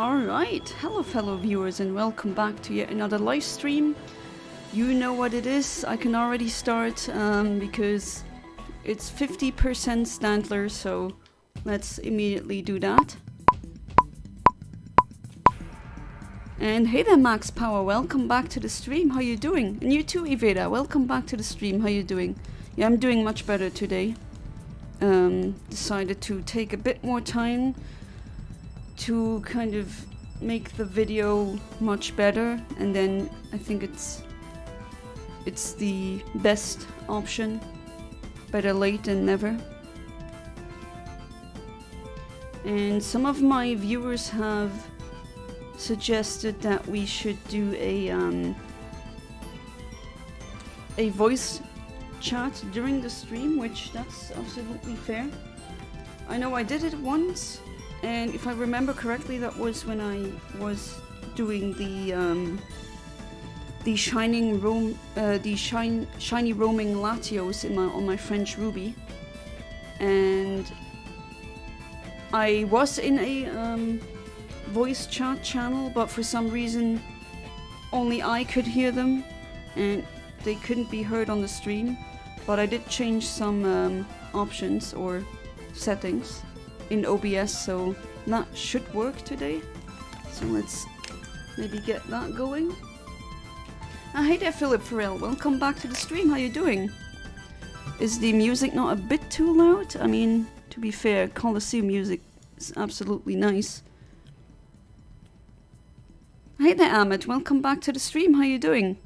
Alright, hello fellow viewers and welcome back to yet another live stream. You know what it is, I can already start because it's 50% Stantler, so let's immediately do that. And hey there Max Power, welcome back to the stream, how you doing? And you too Iveda, welcome back to the stream, how you doing? Yeah, I'm doing much better today. Decided to take a bit more time to kind of make the video much better, and then I think it's the best option. Better late than never. And some of my viewers have suggested that we should do a voice chat during the stream, which that's absolutely fair. I know I did it once, and if I remember correctly, that was when I was doing the shiny roaming Latios on my French Ruby, and I was in a voice chat channel, but for some reason only I could hear them and they couldn't be heard on the stream. But I did change some options or settings in OBS, so that should work today. So let's maybe get that going. Hey there Philip Farrell, welcome back to the stream, how you doing? Is the music not a bit too loud? I mean, to be fair, Colosseum music is absolutely nice. Hey there Ahmed, welcome back to the stream, how you doing?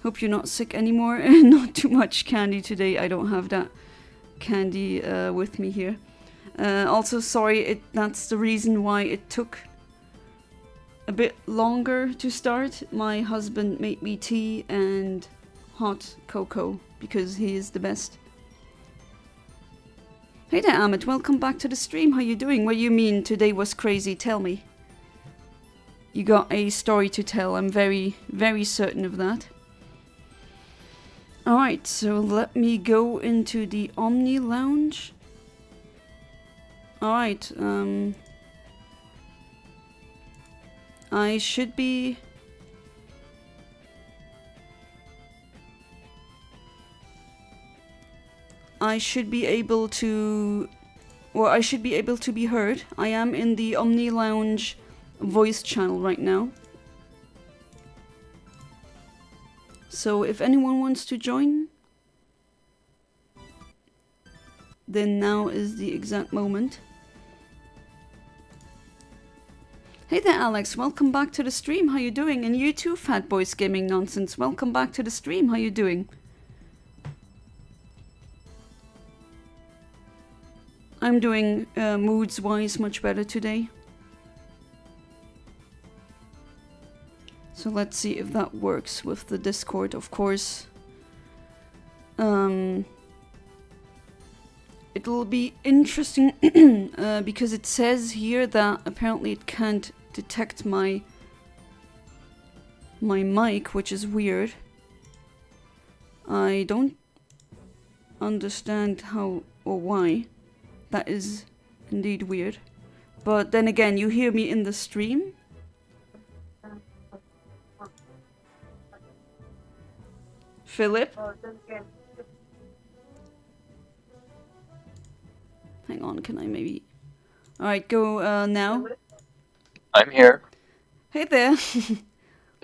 Hope you're not sick anymore and not too much candy today. I don't have that candy with me here. Also, sorry, that's the reason why it took a bit longer to start. My husband made me tea and hot cocoa because he is the best. Hey there, Ahmed. Welcome back to the stream. How you doing? What do you mean today was crazy? Tell me. You got a story to tell. I'm very, very certain of that. Alright, so let me go into the Omni Lounge. Alright, I should be able to, well, I should be able to be heard. I am in the Omni Lounge voice channel right now. So if anyone wants to join, then now is the exact moment. Hey there Alex, welcome back to the stream, how you doing? And you too Fat Boys Gaming Nonsense, welcome back to the stream, how you doing? I'm doing moods wise much better today. So let's see if that works with the Discord, of course. It'll be interesting because it says here that apparently it can't detect my mic, which is weird. I don't understand how or why. That is indeed weird. But then again, you hear me in the stream. Philip? Hang on, can I maybe... Alright, go now. I'm here. Hey there.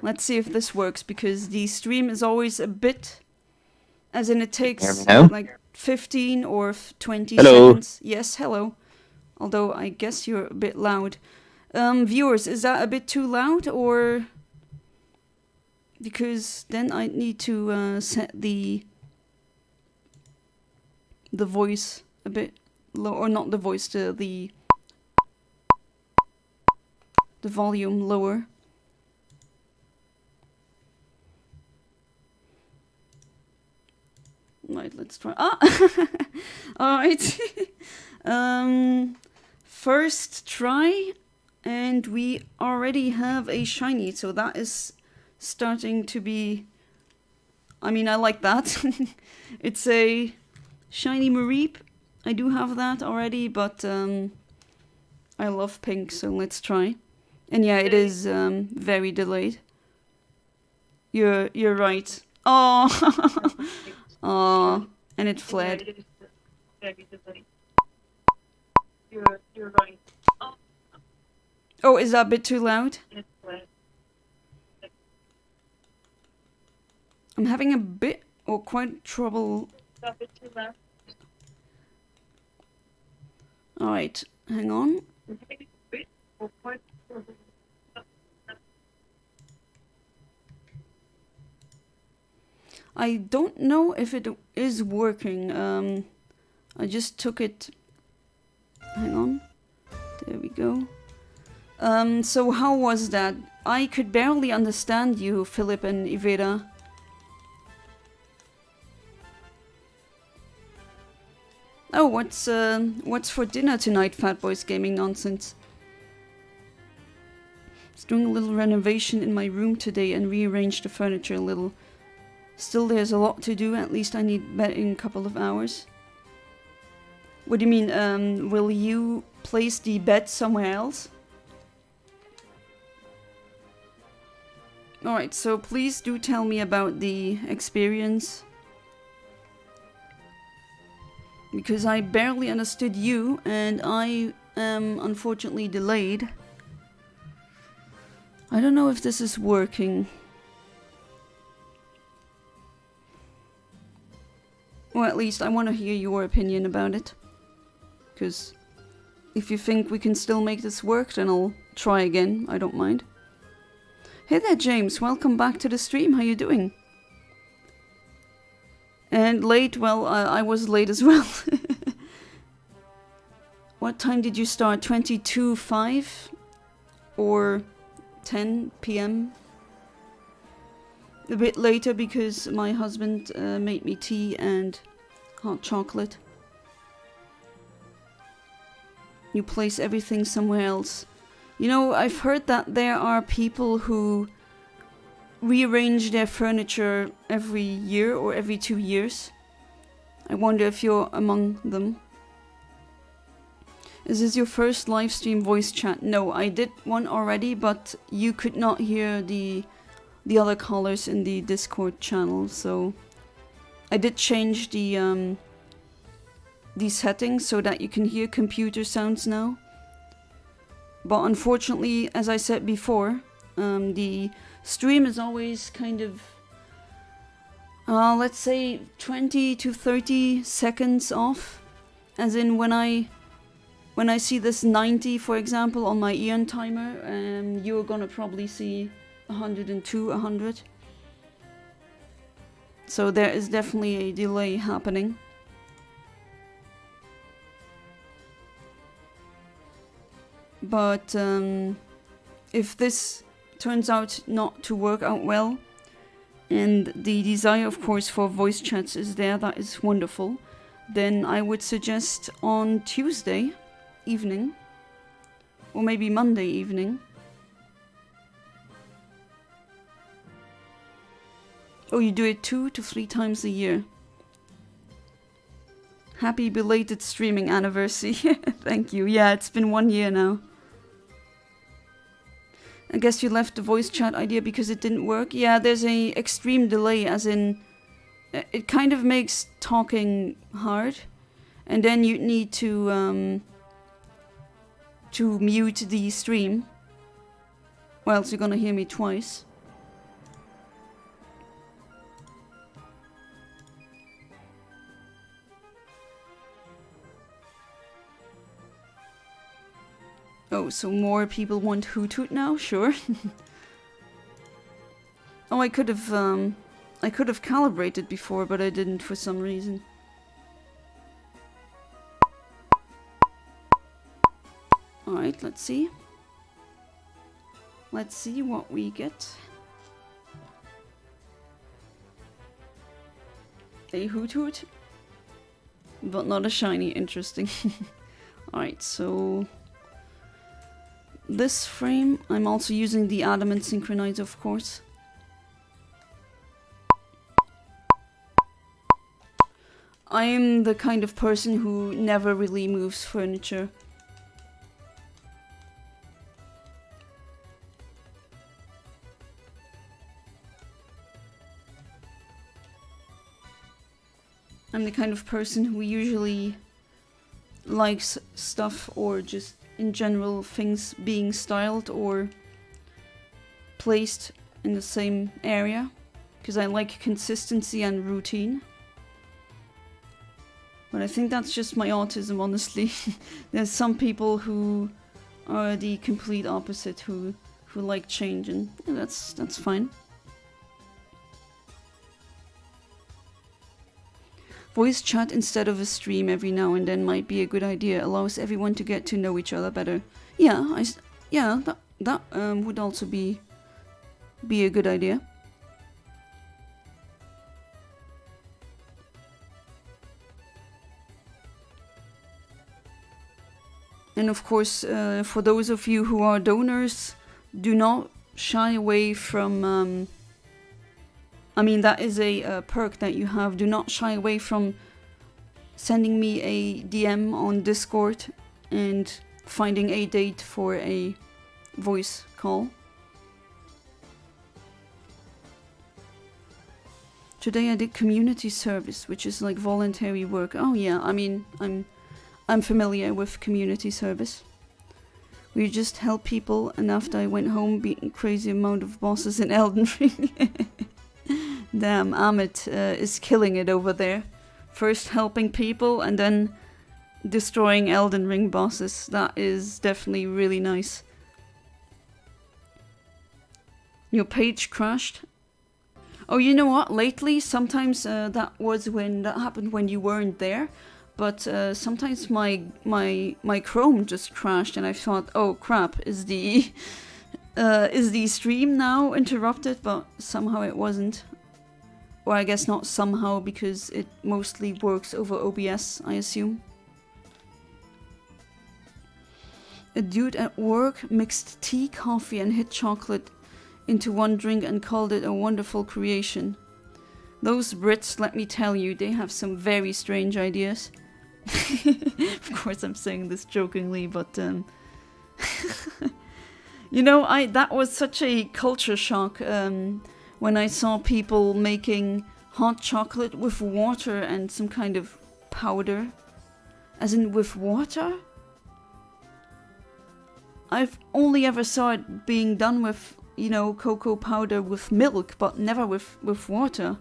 Let's see if this works, because the stream is always a bit... As in it takes like 15 or 20 seconds. Yes, hello. Although I guess you're a bit loud. Viewers, is that a bit too loud, or... Because then I need to set the voice a bit low, or not the voice, the volume lower. Right, let's try. Ah, all right. First try, and we already have a shiny, so that is starting to be, I mean, I like that. It's a shiny Mareep. I do have that already, but I love pink, so let's try. And yeah, it is very delayed. You're right. Oh, oh, and it fled. You're right. Oh, is that a bit too loud? I'm having a bit or quite trouble. Alright, hang on. I don't know if it is working. I just took it. Hang on. There we go. So how was that? I could barely understand you, Philip and Iveda. Oh, what's for dinner tonight, Fat Boys Gaming Nonsense? I was doing a little renovation in my room today and rearranged the furniture a little. Still, there's a lot to do. At least I need bed in a couple of hours. What do you mean? Will you place the bed somewhere else? Alright, so please do tell me about the experience. Because I barely understood you, and I am unfortunately delayed. I don't know if this is working. Or at least I want to hear your opinion about it. Because if you think we can still make this work, then I'll try again. I don't mind. Hey there, James. Welcome back to the stream. How you doing? And late? Well, I was late as well. What time did you start? 22:05? Or 10 p.m.? A bit later because my husband made me tea and hot chocolate. You place everything somewhere else. You know, I've heard that there are people who rearrange their furniture every year or every 2 years. I wonder if you're among them. Is this your first live stream voice chat? No, I did one already, but you could not hear the other callers in the Discord channel, so I did change the settings so that you can hear computer sounds now. But unfortunately, as I said before, the stream is always kind of, let's say 20 to 30 seconds off. As in when I see this 90, for example, on my Eontimer, you're gonna probably see 102, 100. So there is definitely a delay happening. But if this turns out not to work out well, and the desire, of course, for voice chats is there, that is wonderful, then I would suggest on Tuesday evening, or maybe Monday evening. Oh, you do it 2 to 3 times a year. Happy belated streaming anniversary. Thank you. Yeah, it's been 1 year now. I guess you left the voice chat idea because it didn't work. Yeah, there's a extreme delay, as in it kind of makes talking hard, and then you need to mute the stream, or else you're gonna hear me twice. Oh, so more people want Hoothoot now? Sure. Oh, I could have calibrated before, but I didn't for some reason. Alright, let's see. Let's see what we get. A Hoothoot, but not a shiny. Interesting. Alright, so this frame, I'm also using the adamant synchronizer, of course. I'm the kind of person who never really moves furniture. I'm the kind of person who usually likes stuff, or just in general things being styled or placed in the same area, because I like consistency and routine. But I think that's just my autism, honestly. There's some people who are the complete opposite, who like change, and that's fine. Voice chat instead of a stream every now and then might be a good idea. Allows everyone to get to know each other better. Yeah, that would also be a good idea. And of course, for those of you who are donors, do not shy away from... I mean, that is a perk that you have. Do not shy away from sending me a DM on Discord and finding a date for a voice call. Today I did community service, which is like voluntary work. Oh yeah, I mean, I'm familiar with community service. We just help people, and after I went home beating crazy amount of bosses in Elden Ring. Damn, Amit is killing it over there. First helping people and then destroying Elden Ring bosses. That is definitely really nice. Your page crashed. Oh, you know what? Lately, sometimes that happened when you weren't there. But sometimes my Chrome just crashed, and I thought, oh crap, is the stream now interrupted? But somehow it wasn't. Or I guess not somehow, because it mostly works over OBS, I assume. A dude at work mixed tea, coffee and hot chocolate into one drink and called it a wonderful creation. Those Brits, let me tell you, they have some very strange ideas. Of course I'm saying this jokingly, but you know, that was such a culture shock when I saw people making hot chocolate with water and some kind of powder. As in with water? I've only ever saw it being done with, you know, cocoa powder with milk, but never with water.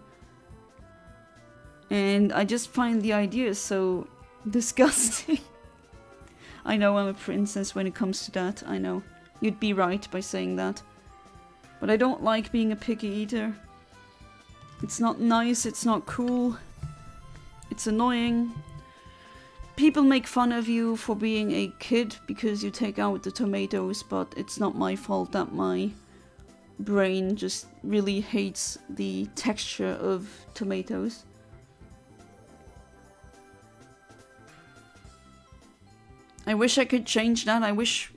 And I just find the idea so disgusting. I know I'm a princess when it comes to that, I know. You'd be right by saying that. But I don't like being a picky eater. It's not nice, it's not cool. It's annoying. People make fun of you for being a kid because you take out the tomatoes, but it's not my fault that my brain just really hates the texture of tomatoes. I wish I could change that. I wish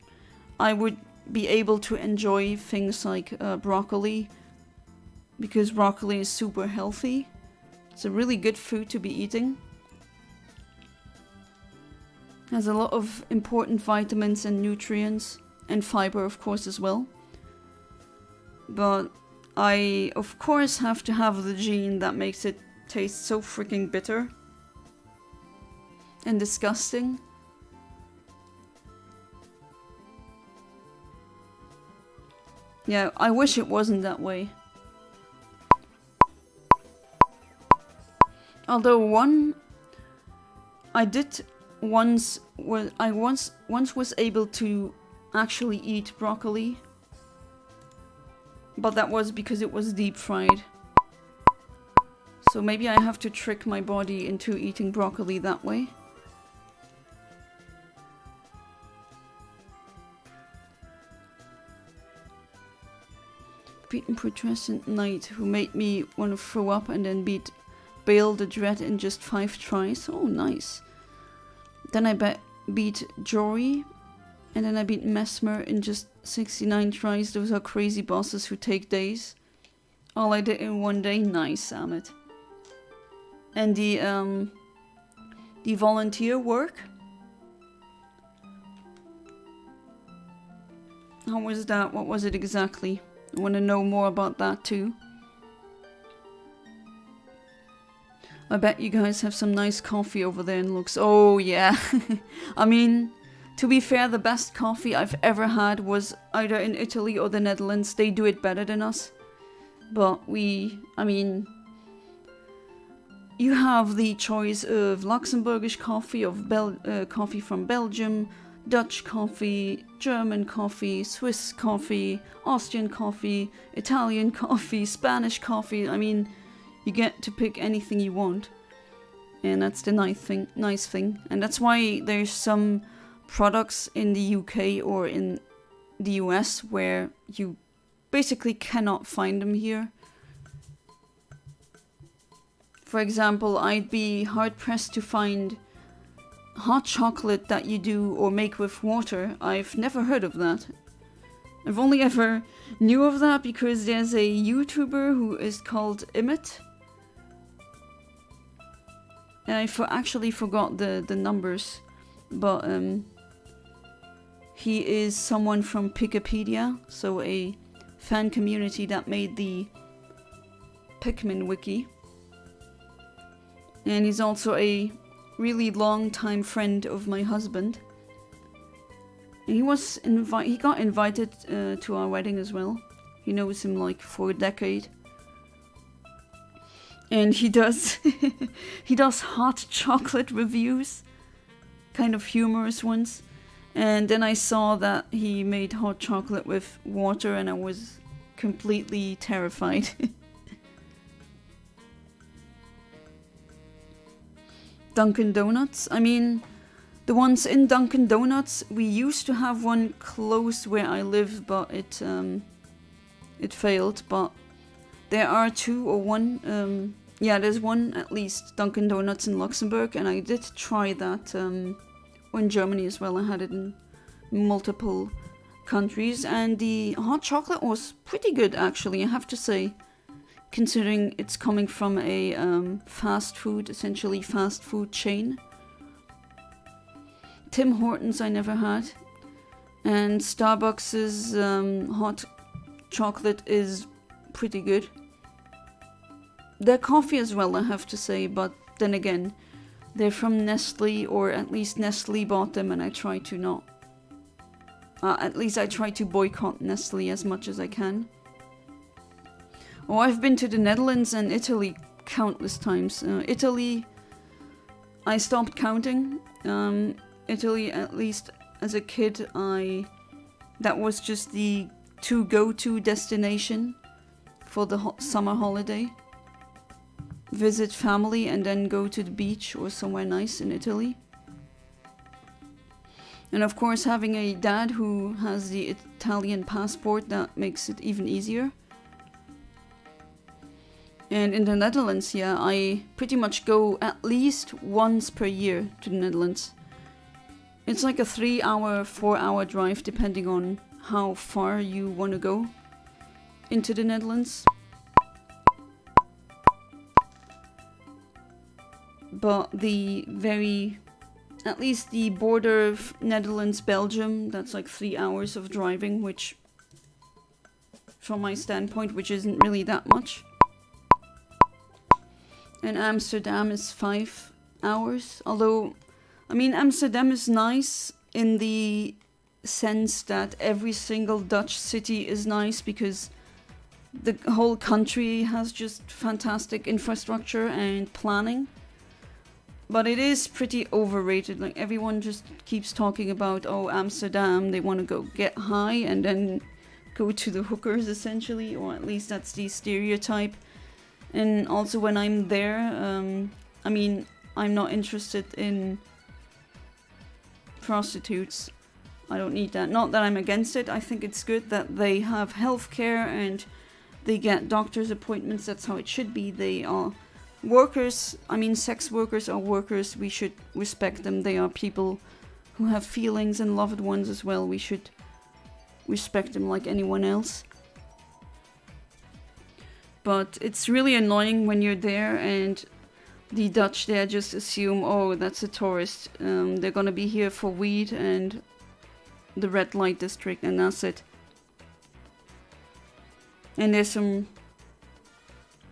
I would be able to enjoy things like broccoli, because broccoli is super healthy. It's a really good food to be eating. Has a lot of important vitamins and nutrients, and fiber of course as well. But I of course have to have the gene that makes it taste so freaking bitter and disgusting. Yeah, I wish it wasn't that way. Although I once was able to actually eat broccoli, but that was because it was deep fried. So maybe I have to trick my body into eating broccoli that way. Beaten Putrescent Knight, who made me want to throw up, and then beat Bale the Dread in just 5 tries. Oh, nice. Then I beat Jory, and then I beat Mesmer in just 69 tries. Those are crazy bosses who take days. All I did in one day. Nice, Amit. And the volunteer work. How was that? What was it exactly? I want to know more about that too. I bet you guys have some nice coffee over there in Lux. Oh, yeah. I mean, to be fair, the best coffee I've ever had was either in Italy or the Netherlands. They do it better than us. But I mean, you have the choice of Luxembourgish coffee, of coffee from Belgium, Dutch coffee, German coffee, Swiss coffee, Austrian coffee, Italian coffee, Spanish coffee. I mean, you get to pick anything you want. And that's the nice thing. And that's why there's some products in the UK or in the US where you basically cannot find them here. For example, I'd be hard-pressed to find hot chocolate that you do or make with water. I've never heard of that. I've only ever knew of that because there's a YouTuber who is called Imit. And I actually forgot the numbers. But he is someone from Wikipedia, so a fan community that made the Pikmin wiki. And he's also a really long-time friend of my husband. And he got invited to our wedding as well. He knows him like for a decade. And he does hot chocolate reviews, kind of humorous ones. And then I saw that he made hot chocolate with water and I was completely terrified. Dunkin' Donuts. I mean, the ones in Dunkin' Donuts, we used to have one close where I live, but it failed. But there are two or one. There's one at least Dunkin' Donuts in Luxembourg, and I did try that in Germany as well. I had it in multiple countries, and the hot chocolate was pretty good actually, I have to say. Considering it's coming from a essentially fast food chain. Tim Hortons I never had. And Starbucks's hot chocolate is pretty good. Their coffee as well, I have to say, but then again, they're from Nestle, or at least Nestle bought them, and I try to not. At least I try to boycott Nestle as much as I can. Oh, I've been to the Netherlands and Italy countless times. Italy, I stopped counting. Italy, at least as a kid, that was just the go-to destination for the summer holiday. Visit family and then go to the beach or somewhere nice in Italy. And of course, having a dad who has the Italian passport, that makes it even easier. And in the Netherlands, yeah, I pretty much go at least once per year to the Netherlands. It's like a 3-hour, 4-hour drive, depending on how far you want to go into the Netherlands. But at least the border of Netherlands, Belgium, that's like 3 hours of driving, which, from my standpoint, which isn't really that much. And Amsterdam is 5 hours. Although, I mean, Amsterdam is nice in the sense that every single Dutch city is nice because the whole country has just fantastic infrastructure and planning. But it is pretty overrated. Like, everyone just keeps talking about, oh, Amsterdam, they want to go get high and then go to the hookers, essentially. Or at least that's the stereotype. And also when I'm there, I mean, I'm not interested in prostitutes. I don't need that. Not that I'm against it. I think it's good that they have healthcare and they get doctor's appointments. That's how it should be. They are workers. I mean, sex workers are workers. We should respect them. They are people who have feelings and loved ones as well. We should respect them like anyone else. But it's really annoying when you're there and the Dutch there just assume, oh, that's a tourist. They're gonna be here for weed and the red light district, and that's it. And there's some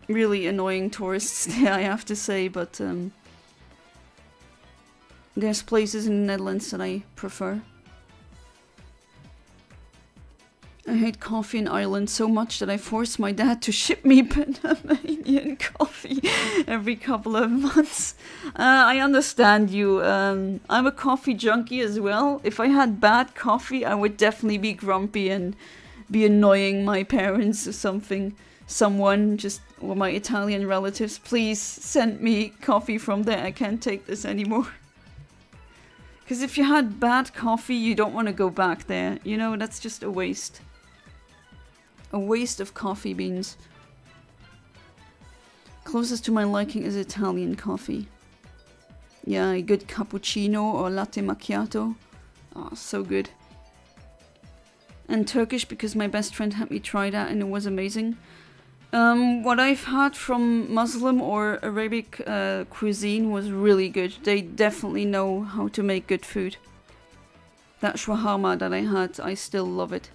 really annoying tourists there, I have to say, but there's places in the Netherlands that I prefer. I hate coffee in Ireland so much that I forced my dad to ship me Panamanian coffee every couple of months. I understand you. I'm a coffee junkie as well. If I had bad coffee, I would definitely be grumpy and be annoying my parents or something. Someone, just, or my Italian relatives, please send me coffee from there. I can't take this anymore. Because if you had bad coffee, you don't want to go back there. You know, that's just a waste. A waste of coffee beans. Closest to my liking is Italian coffee. Yeah, a good cappuccino or latte macchiato. Oh, so good. And Turkish, because my best friend had me try that and it was amazing. What I've had from Muslim or Arabic cuisine was really good. They definitely know how to make good food. That shawarma that I had, I still love it.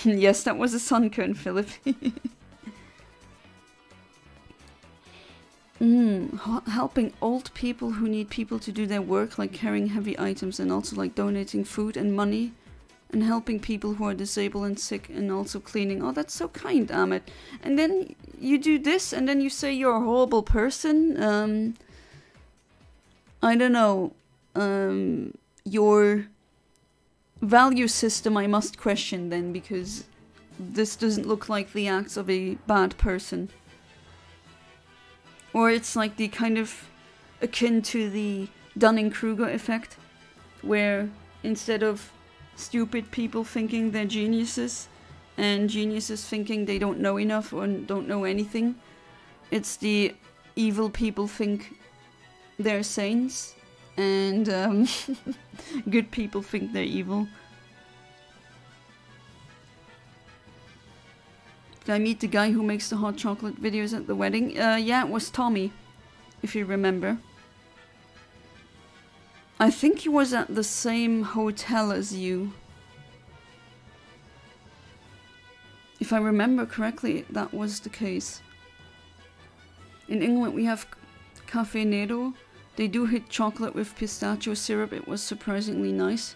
Yes, that was a sunkern, Philip. Helping old people who need people to do their work, like carrying heavy items, and also like donating food and money, and helping people who are disabled and sick, and also cleaning. Oh, that's so kind, Ahmed. And then you do this, and then you say you're a horrible person. I don't know. Your value system I must question then, because this doesn't look like the acts of a bad person. Or it's like the kind of akin to the Dunning-Kruger effect, where instead of stupid people thinking they're geniuses and geniuses thinking they don't know enough or don't know anything, it's the evil people think they're saints and good people think they're evil. Did I meet the guy who makes the hot chocolate videos at the wedding? Yeah, it was Tommy, if you remember. I think he was at the same hotel as you. If I remember correctly, that was the case. In England we have Cafe Nero. They do hit chocolate with pistachio syrup. It was surprisingly nice.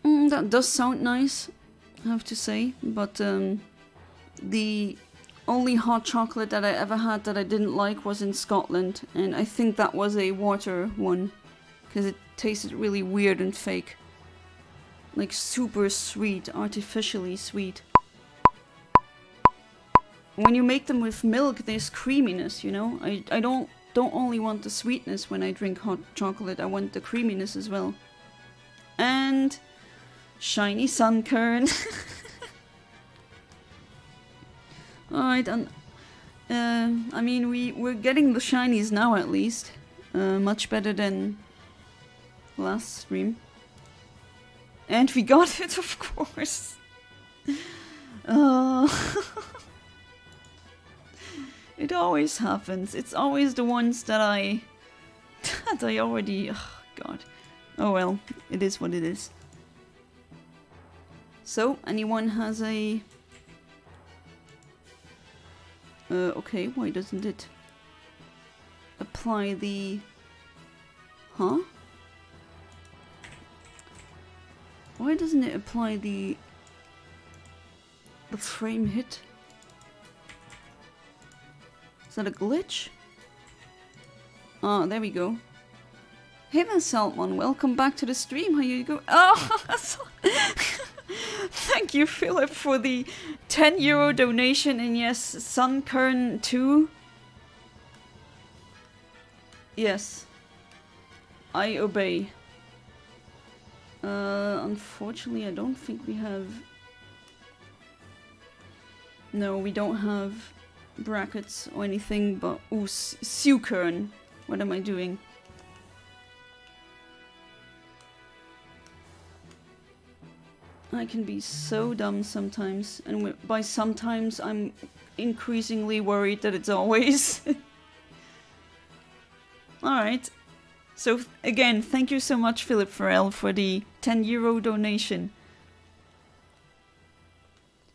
That does sound nice, I have to say. But the only hot chocolate that I ever had that I didn't like was in Scotland. And I think that was a water one. Because it tasted really weird and fake. Like super sweet, artificially sweet. When you make them with milk, there's creaminess, you know? I don't only want the sweetness when I drink hot chocolate, I want the creaminess as well. And shiny sunkern. Alright, and I mean we're getting the shinies now at least. Much better than last stream. And we got it, of course. It always happens. It's always the ones that I already... Oh, God. Oh well, it is what it is. So, anyone has a... okay, why doesn't it apply the... Huh? Why doesn't it apply the frame hit? Is that a glitch? Oh, there we go. Hey there, Saltman. Welcome back to the stream. How you go? Oh, thank you, Philip, for the €10 donation. And yes, Sunkern 2. Yes. I obey. Unfortunately, I don't think we have... No, we don't have brackets or anything, but... Ooh, Sunkern. What am I doing? I can be so dumb sometimes, and by sometimes I'm increasingly worried that it's always. Alright. So again, thank you so much, Philip Farrell, for the €10 donation.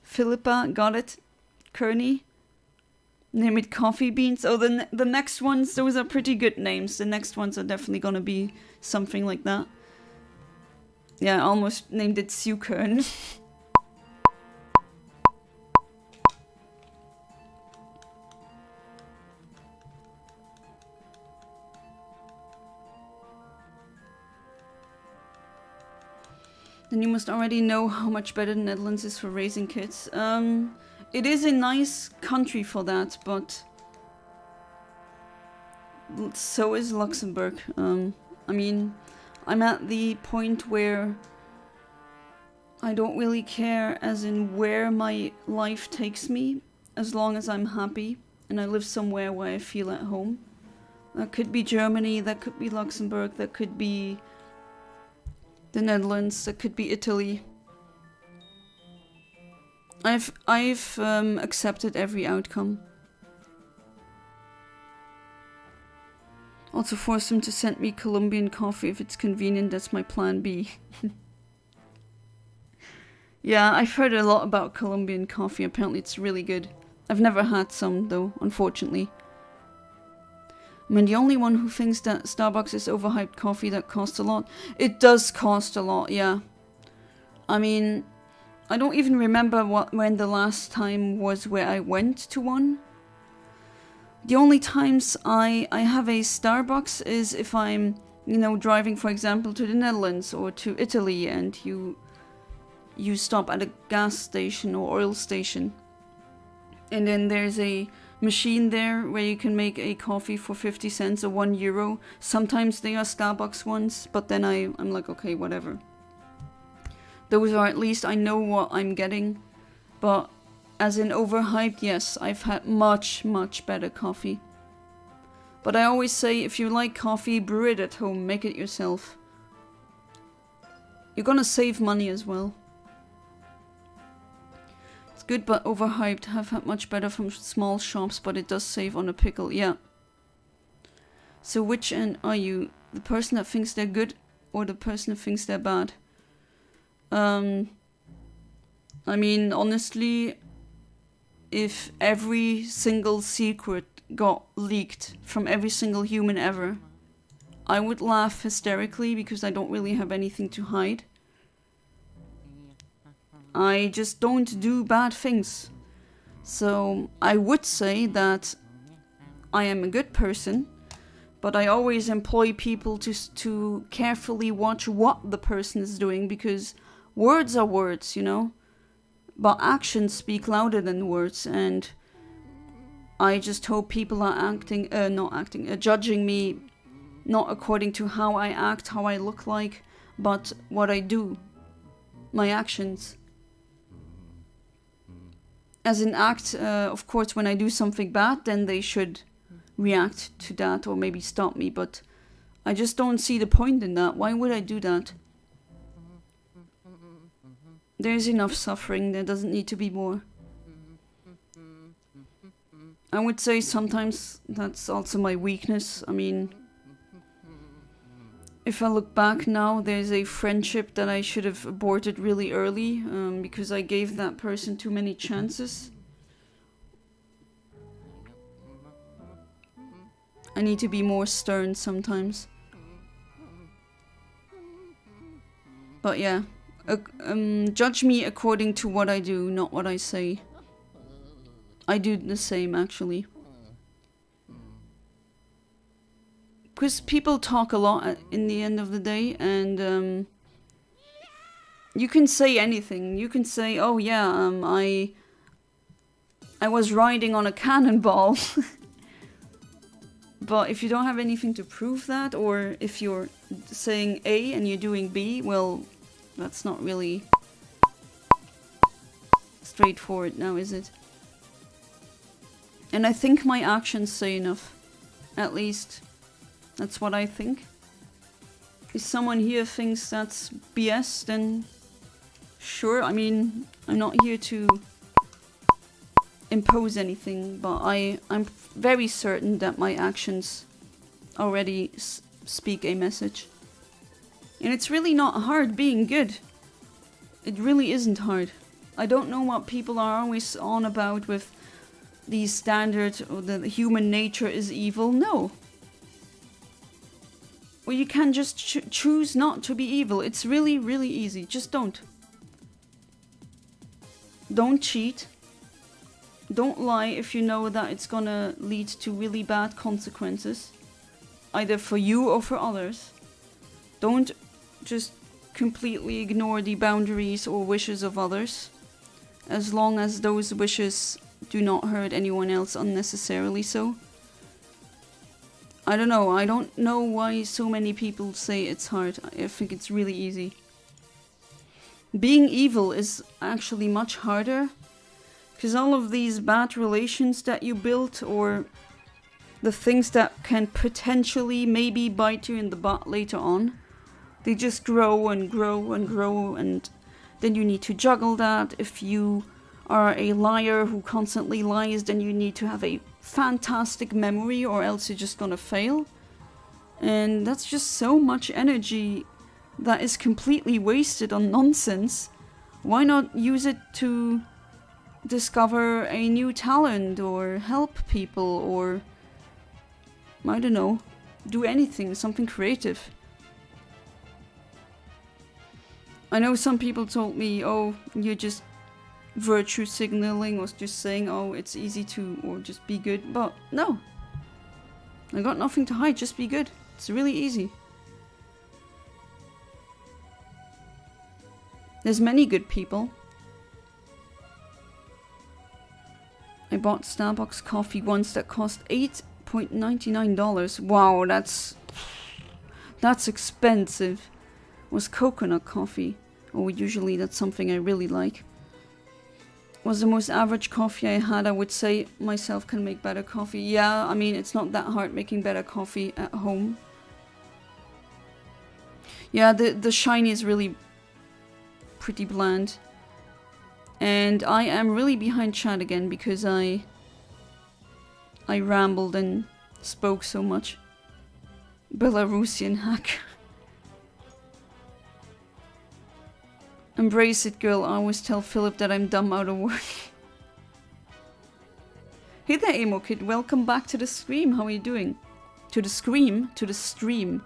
Philippa got it. Kearney. Name it Coffee Beans. Oh, the next ones, those are pretty good names. The next ones are definitely gonna be something like that. Yeah, I almost named it Suikern. Then you must already know how much better the Netherlands is for raising kids. It is a nice country for that, but so is Luxembourg. I mean, I'm at the point where I don't really care as in where my life takes me, as long as I'm happy and I live somewhere where I feel at home. That could be Germany, that could be Luxembourg, that could be the Netherlands, that could be Italy. I've accepted every outcome. Also force them to send me Colombian coffee if it's convenient. That's my plan B. Yeah, I've heard a lot about Colombian coffee. Apparently it's really good. I've never had some though, unfortunately. I mean, the only one who thinks that Starbucks is overhyped coffee that costs a lot. It does cost a lot, yeah. I mean, I don't even remember when the last time was where I went to one. The only times I have a Starbucks is if I'm, you know, driving, for example, to the Netherlands or to Italy, and you stop at a gas station or oil station. And then there's a machine there where you can make a coffee for 50 cents or €1. Sometimes they are Starbucks ones, but then I'm like, okay, whatever. Those are at least I know what I'm getting. But as in overhyped, yes, I've had much, much better coffee. But I always say, if you like coffee, brew it at home, make it yourself. You're gonna save money as well. It's good but overhyped. Have had much better from small shops, but it does save on a pickle, yeah. So which end are you? The person that thinks they're good or the person that thinks they're bad? I mean, honestly, if every single secret got leaked from every single human ever, I would laugh hysterically because I don't really have anything to hide. I just don't do bad things. So I would say that I am a good person, but I always employ people to carefully watch what the person is doing, because words are words, you know? But actions speak louder than words, and I just hope people are judging me not according to how I act, how I look like, but what I do, my actions. As an act, of course, when I do something bad, then they should react to that or maybe stop me, but I just don't see the point in that. Why would I do that? There's enough suffering, there doesn't need to be more. I would say sometimes that's also my weakness. I mean, if I look back now, there's a friendship that I should have aborted really early, because I gave that person too many chances. I need to be more stern sometimes. But yeah, judge me according to what I do, not what I say. I do the same, actually. Because people talk a lot in the end of the day, and you can say anything. You can say, oh yeah, I was riding on a cannonball. But if you don't have anything to prove that, or if you're saying A and you're doing B, well, that's not really straightforward now, is it? And I think my actions say enough. At least, that's what I think. If someone here thinks that's BS, then sure. I mean, I'm not here to impose anything, but I'm very certain that my actions already speak a message. And it's really not hard being good. It really isn't hard. I don't know what people are always on about with the standard or the human nature is evil. No. Well, you can just choose not to be evil. It's really, really easy. Just don't. Don't cheat. Don't lie if you know that it's gonna lead to really bad consequences. Either for you or for others. Don't just completely ignore the boundaries or wishes of others. As long as those wishes do not hurt anyone else unnecessarily so. I don't know. I don't know why so many people say it's hard. I think it's really easy. Being evil is actually much harder. Because all of these bad relations that you built, or the things that can potentially maybe bite you in the butt later on, they just grow and grow and grow, and then you need to juggle that. If you are a liar who constantly lies, then you need to have a fantastic memory, or else you're just gonna fail. And that's just so much energy that is completely wasted on nonsense. Why not use it to discover a new talent, or help people, or I don't know, do anything, something creative. I know some people told me, oh, you're just virtue signaling, or just saying, oh, it's easy to, or just be good, but no. I got nothing to hide, just be good. It's really easy. There's many good people. I bought Starbucks coffee once that cost $8.99. Wow, that's expensive. Was coconut coffee. Oh, usually that's something I really like. Was the most average coffee I had. I would say myself can make better coffee. Yeah, I mean, it's not that hard making better coffee at home. Yeah, the shiny is really pretty bland. And I am really behind chat again because I rambled and spoke so much. Belarusian hack. Embrace it, girl. I always tell Philip that I'm dumb out of work. Hey there, Emo Kid. Welcome back to the stream. How are you doing? To the scream? To the stream.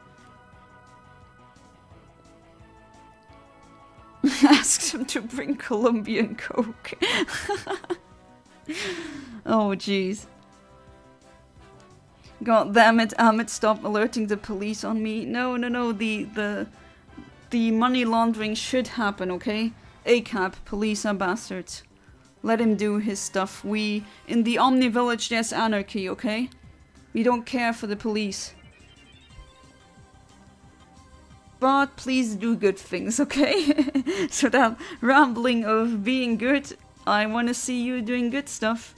Asked him to bring Colombian Coke. Oh, jeez. God damn it, Amit, stop alerting the police on me. No, the money laundering should happen, okay? ACAB, police are bastards. Let him do his stuff. We, in the Omni Village, there's anarchy, okay? We don't care for the police. But please do good things, okay? So that rambling of being good, I want to see you doing good stuff.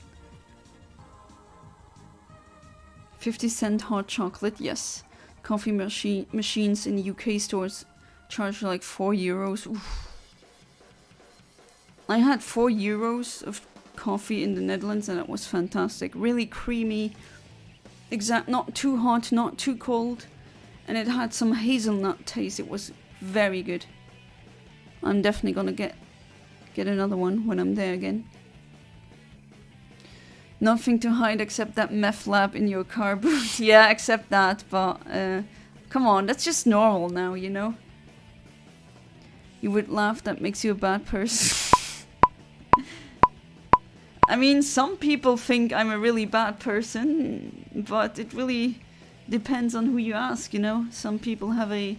50-cent hot chocolate, yes. Coffee machines in UK stores charge like €4. Oof. I had €4 of coffee in the Netherlands and it was fantastic. Really creamy, not too hot, not too cold. And it had some hazelnut taste. It was very good. I'm definitely gonna get another one when I'm there again. Nothing to hide except that meth lab in your car boot. Yeah, except that, but come on, that's just normal now, you know? You would laugh, that makes you a bad person. I mean, some people think I'm a really bad person, but it really depends on who you ask, you know? Some people have a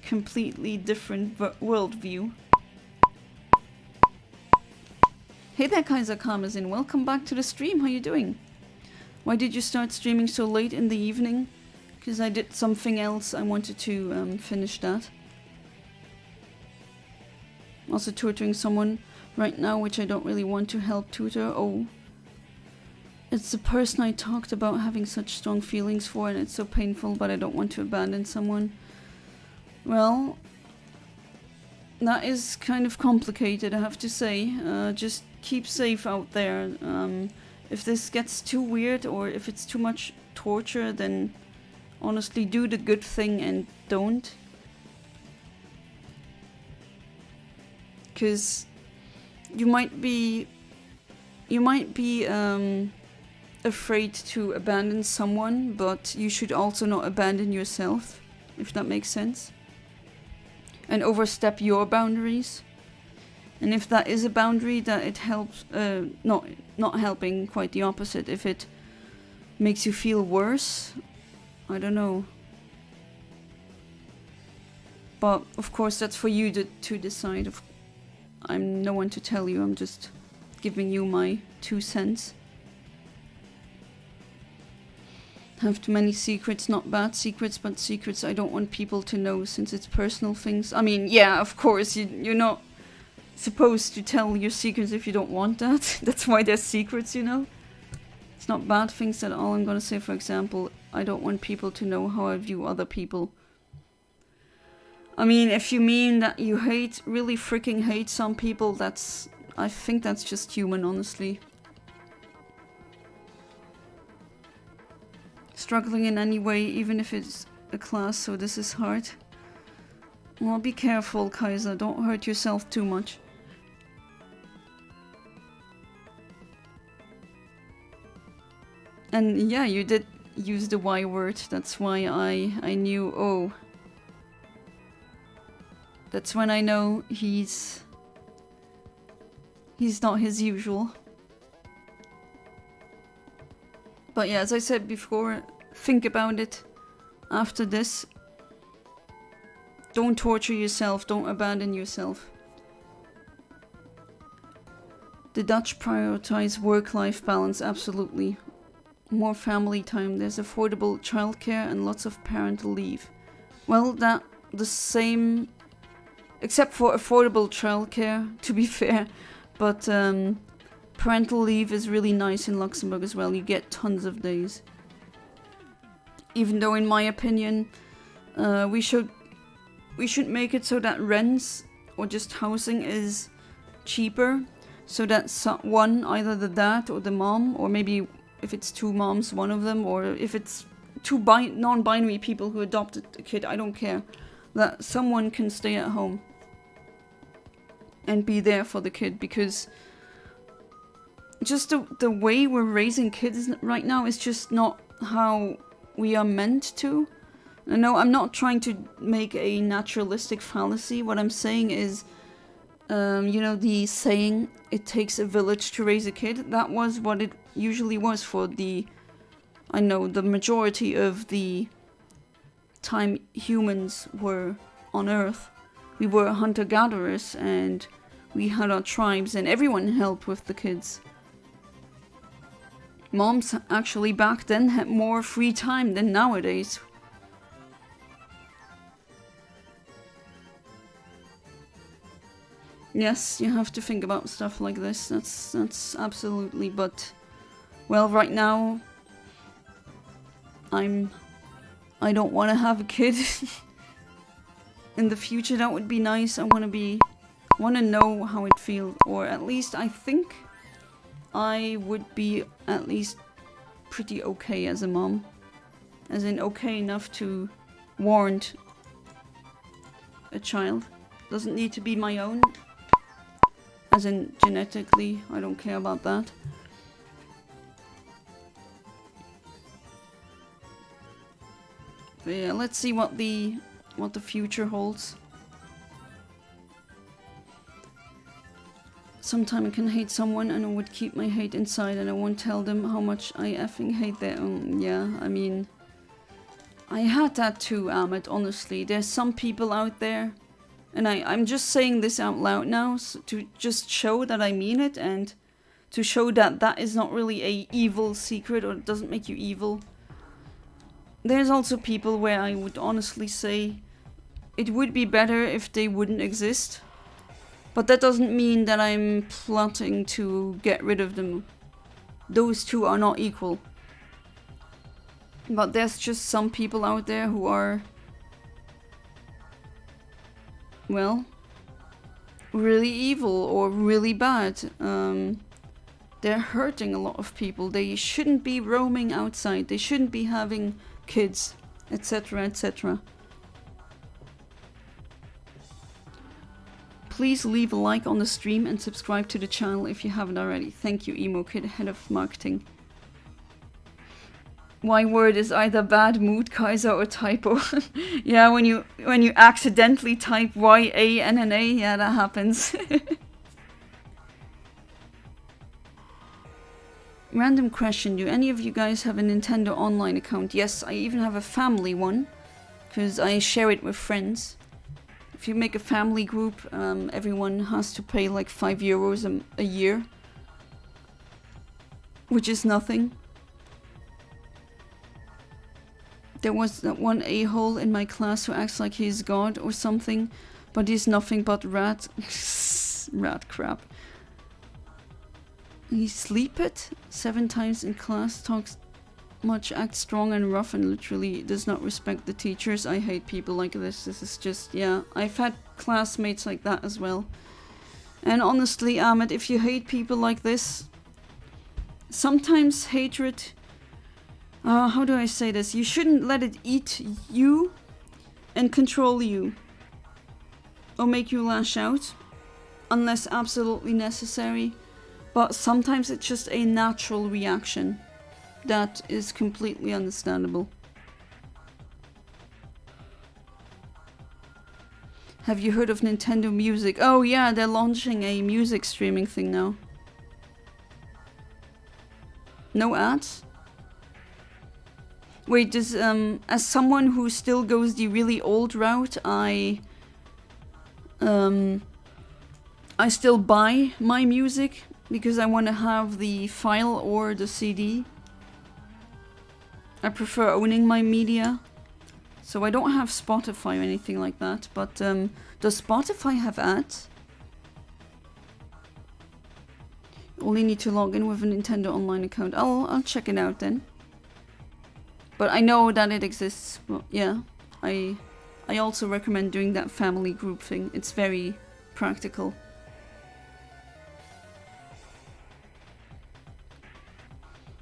completely different worldview. Hey there, Kaiser Karmazin. Welcome back to the stream. How you doing? Why did you start streaming so late in the evening? Because I did something else. I wanted to finish that. Also tutoring someone right now, which I don't really want to help tutor. Oh. It's the person I talked about having such strong feelings for, and it's so painful, but I don't want to abandon someone. Well, that is kind of complicated, I have to say. Just keep safe out there. If this gets too weird or if it's too much torture, then honestly do the good thing and don't. Because you might be afraid to abandon someone, but you should also not abandon yourself, if that makes sense. And overstep your boundaries. And if that is a boundary, that it helps, not helping, quite the opposite. If it makes you feel worse, I don't know. But of course that's for you to decide. I'm no one to tell you, I'm just giving you my 2 cents. Have too many secrets, not bad secrets, but secrets I don't want people to know since it's personal things. I mean, yeah, of course, you're not supposed to tell your secrets if you don't want that. That's why there's secrets, you know? It's not bad things at all. I'm gonna say, for example, I don't want people to know how I view other people. I mean, if you mean that you really freaking hate some people, I think that's just human, honestly. Struggling in any way, even if it's a class, so this is hard. Well, be careful, Kaiser, don't hurt yourself too much. And yeah, you did use the Y word, that's why I knew, oh. That's when I know he's not his usual. But yeah, as I said before, think about it after this. Don't torture yourself, don't abandon yourself. The Dutch prioritize work-life balance, absolutely. More family time, there's affordable childcare and lots of parental leave. Well, the same, except for affordable childcare, to be fair, but parental leave is really nice in Luxembourg as well. You get tons of days. Even though, in my opinion, we should make it so that rents or just housing is cheaper, so that one, either the dad or the mom, or maybe if it's 2 moms, one of them, or if it's 2 non-binary people who adopted a kid, I don't care, that someone can stay at home and be there for the kid, because just the way we're raising kids right now is just not how we are meant to. No, I'm not trying to make a naturalistic fallacy. What I'm saying is, you know, the saying, it takes a village to raise a kid, that was what it usually was for the majority of the time humans were on Earth. We were hunter-gatherers and we had our tribes and everyone helped with the kids. Moms actually back then had more free time than nowadays. Yes, you have to think about stuff like this. That's absolutely, but well, right now I don't want to have a kid. In the future that would be nice. I want to know how it feels, or at least I think I would be at least pretty okay as a mom. As in okay enough to warrant a child. Doesn't need to be my own. As in genetically, I don't care about that. But yeah, let's see what the future holds. Sometime I can hate someone and I would keep my hate inside and I won't tell them how much I effing hate them. Yeah, I mean, I had that too, Ahmed, honestly. There's some people out there, and I'm just saying this out loud now to just show that I mean it, and to show that that is not really a evil secret, or it doesn't make you evil. There's also people where I would honestly say it would be better if they wouldn't exist. But that doesn't mean that I'm plotting to get rid of them. Those two are not equal. But there's just some people out there who are, well, really evil or really bad. They're hurting a lot of people. They shouldn't be roaming outside. They shouldn't be having kids, etc., etc. Please leave a like on the stream and subscribe to the channel if you haven't already. Thank you, Emo Kid, head of marketing. Y word is either bad mood Kaiser or typo. Yeah, when you accidentally type Y-A-N-N-A, yeah, that happens. Random question, do any of you guys have a Nintendo Online account? Yes, I even have a family one, because I share it with friends. If you make a family group, everyone has to pay like €5 a year, which is nothing. There was that one a-hole in my class who acts like he's God or something, but he's nothing but rat. Rat crap. He sleepeth 7 times in class, talks much, acts strong and rough, and literally does not respect the teachers. I hate people like this. This is just, yeah. I've had classmates like that as well. And honestly, Ahmed, if you hate people like this, sometimes hatred... how do I say this? You shouldn't let it eat you and control you. Or make you lash out. Unless absolutely necessary. But sometimes it's just a natural reaction. That is completely understandable. Have you heard of Nintendo Music? Oh yeah, they're launching a music streaming thing now. No ads? Wait, does, as someone who still goes the really old route, I still buy my music because I want to have the file or the CD. I prefer owning my media. So I don't have Spotify or anything like that, but does Spotify have ads? Only need to log in with a Nintendo Online account. I'll check it out then. But I know that it exists. Well, yeah, I also recommend doing that family group thing. It's very practical.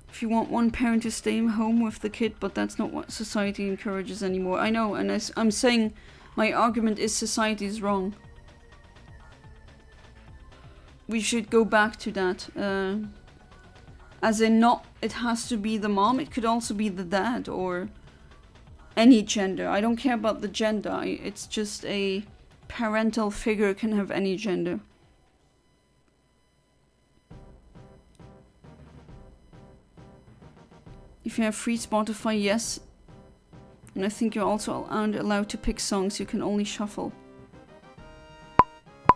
If you want one parent to stay home with the kid, but that's not what society encourages anymore. I know, and as I'm saying, my argument is society is wrong. We should go back to that. As in, not it has to be the mom, it could also be the dad or any gender. I don't care about the gender. It's just a parental figure can have any gender. If you have free Spotify, yes. And I think you're also aren't allowed to pick songs, you can only shuffle.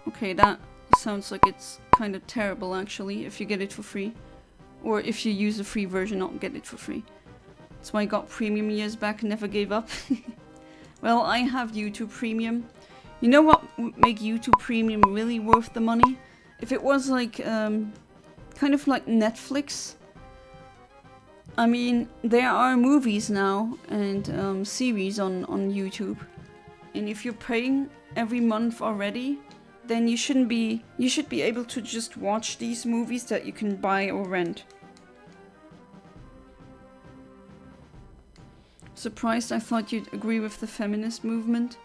Okay, that sounds like it's kind of terrible actually, if you get it for free. Or if you use the free version, not get it for free. That's why I got premium years back and never gave up. Well, I have YouTube Premium. You know what would make YouTube Premium really worth the money? If it was like, kind of like Netflix. I mean, there are movies now and series on YouTube. And if you're paying every month already, then you should be able to just watch these movies that you can buy or rent. Surprised, I thought you'd agree with the feminist movement.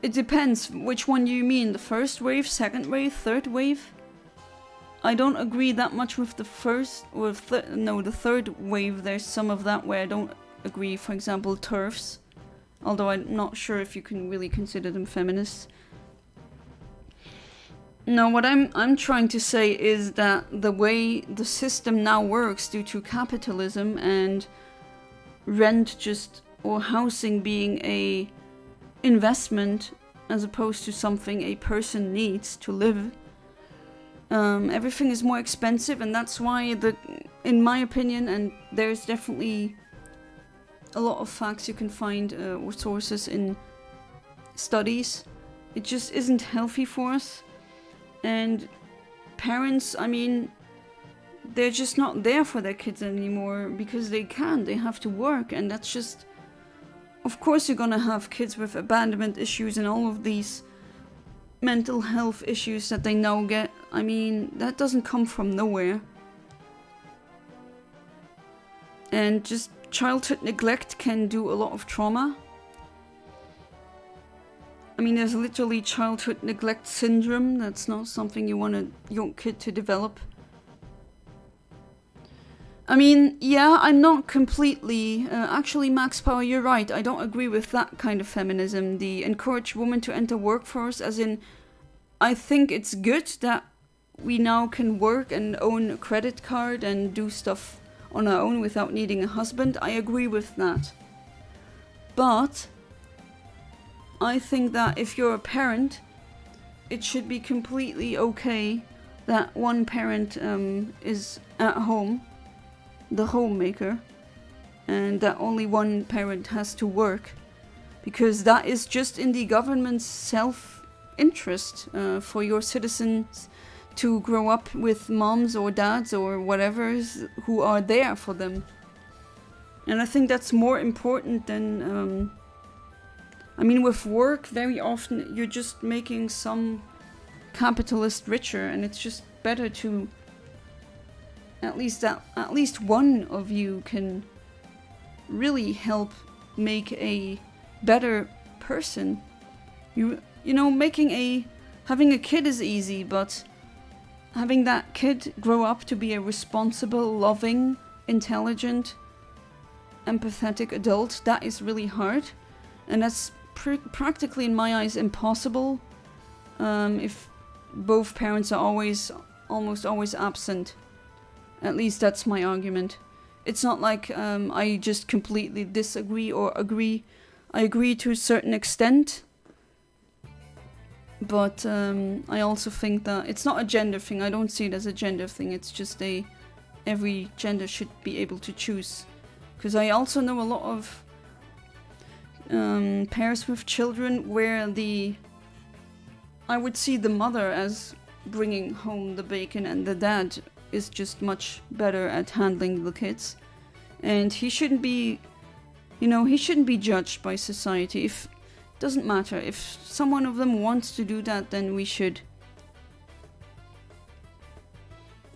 It depends which one you mean, the first wave, second wave, third wave? I don't agree that much with the first, or the third wave. There's some of that where I don't agree, for example, TERFs. Although I'm not sure if you can really consider them feminists. No, what I'm trying to say is that the way the system now works due to capitalism and rent or housing being a investment as opposed to something a person needs to live, everything is more expensive, and that's why in my opinion, and there's definitely a lot of facts you can find or sources in studies, it just isn't healthy for us. And parents, I mean, they're just not there for their kids anymore because they can't. They have to work, and that's just... Of course you're gonna have kids with abandonment issues and all of these mental health issues that they now get. I mean, that doesn't come from nowhere. And just childhood neglect can do a lot of trauma. I mean, there's literally childhood neglect syndrome. That's not something you want a young kid to develop. I mean, yeah, I'm not completely... actually, Max Power, you're right. I don't agree with that kind of feminism. The encourage women to enter workforce, as in... I think it's good that we now can work and own a credit card and do stuff on our own without needing a husband. I agree with that. But I think that if you're a parent, it should be completely okay that one parent is at home, the homemaker, and that only one parent has to work, because that is just in the government's self-interest for your citizens to grow up with moms or dads or whatever who are there for them. And I think that's more important than... I mean, with work, very often you're just making some capitalist richer, and it's just better to... At least one of you can really help make a better person. You know, having a kid is easy, but having that kid grow up to be a responsible, loving, intelligent, empathetic adult, that is really hard. And that's practically, in my eyes, impossible if both parents are almost always absent. At least that's my argument. It's not like I just completely disagree or agree. I agree to a certain extent. But I also think that it's not a gender thing. I don't see it as a gender thing. It's just every gender should be able to choose. Because I also know a lot of pairs with children where I would see the mother as bringing home the bacon and the dad is just much better at handling the kids. And he shouldn't be, he shouldn't be judged by society. If doesn't matter. If someone of them wants to do that, then we should.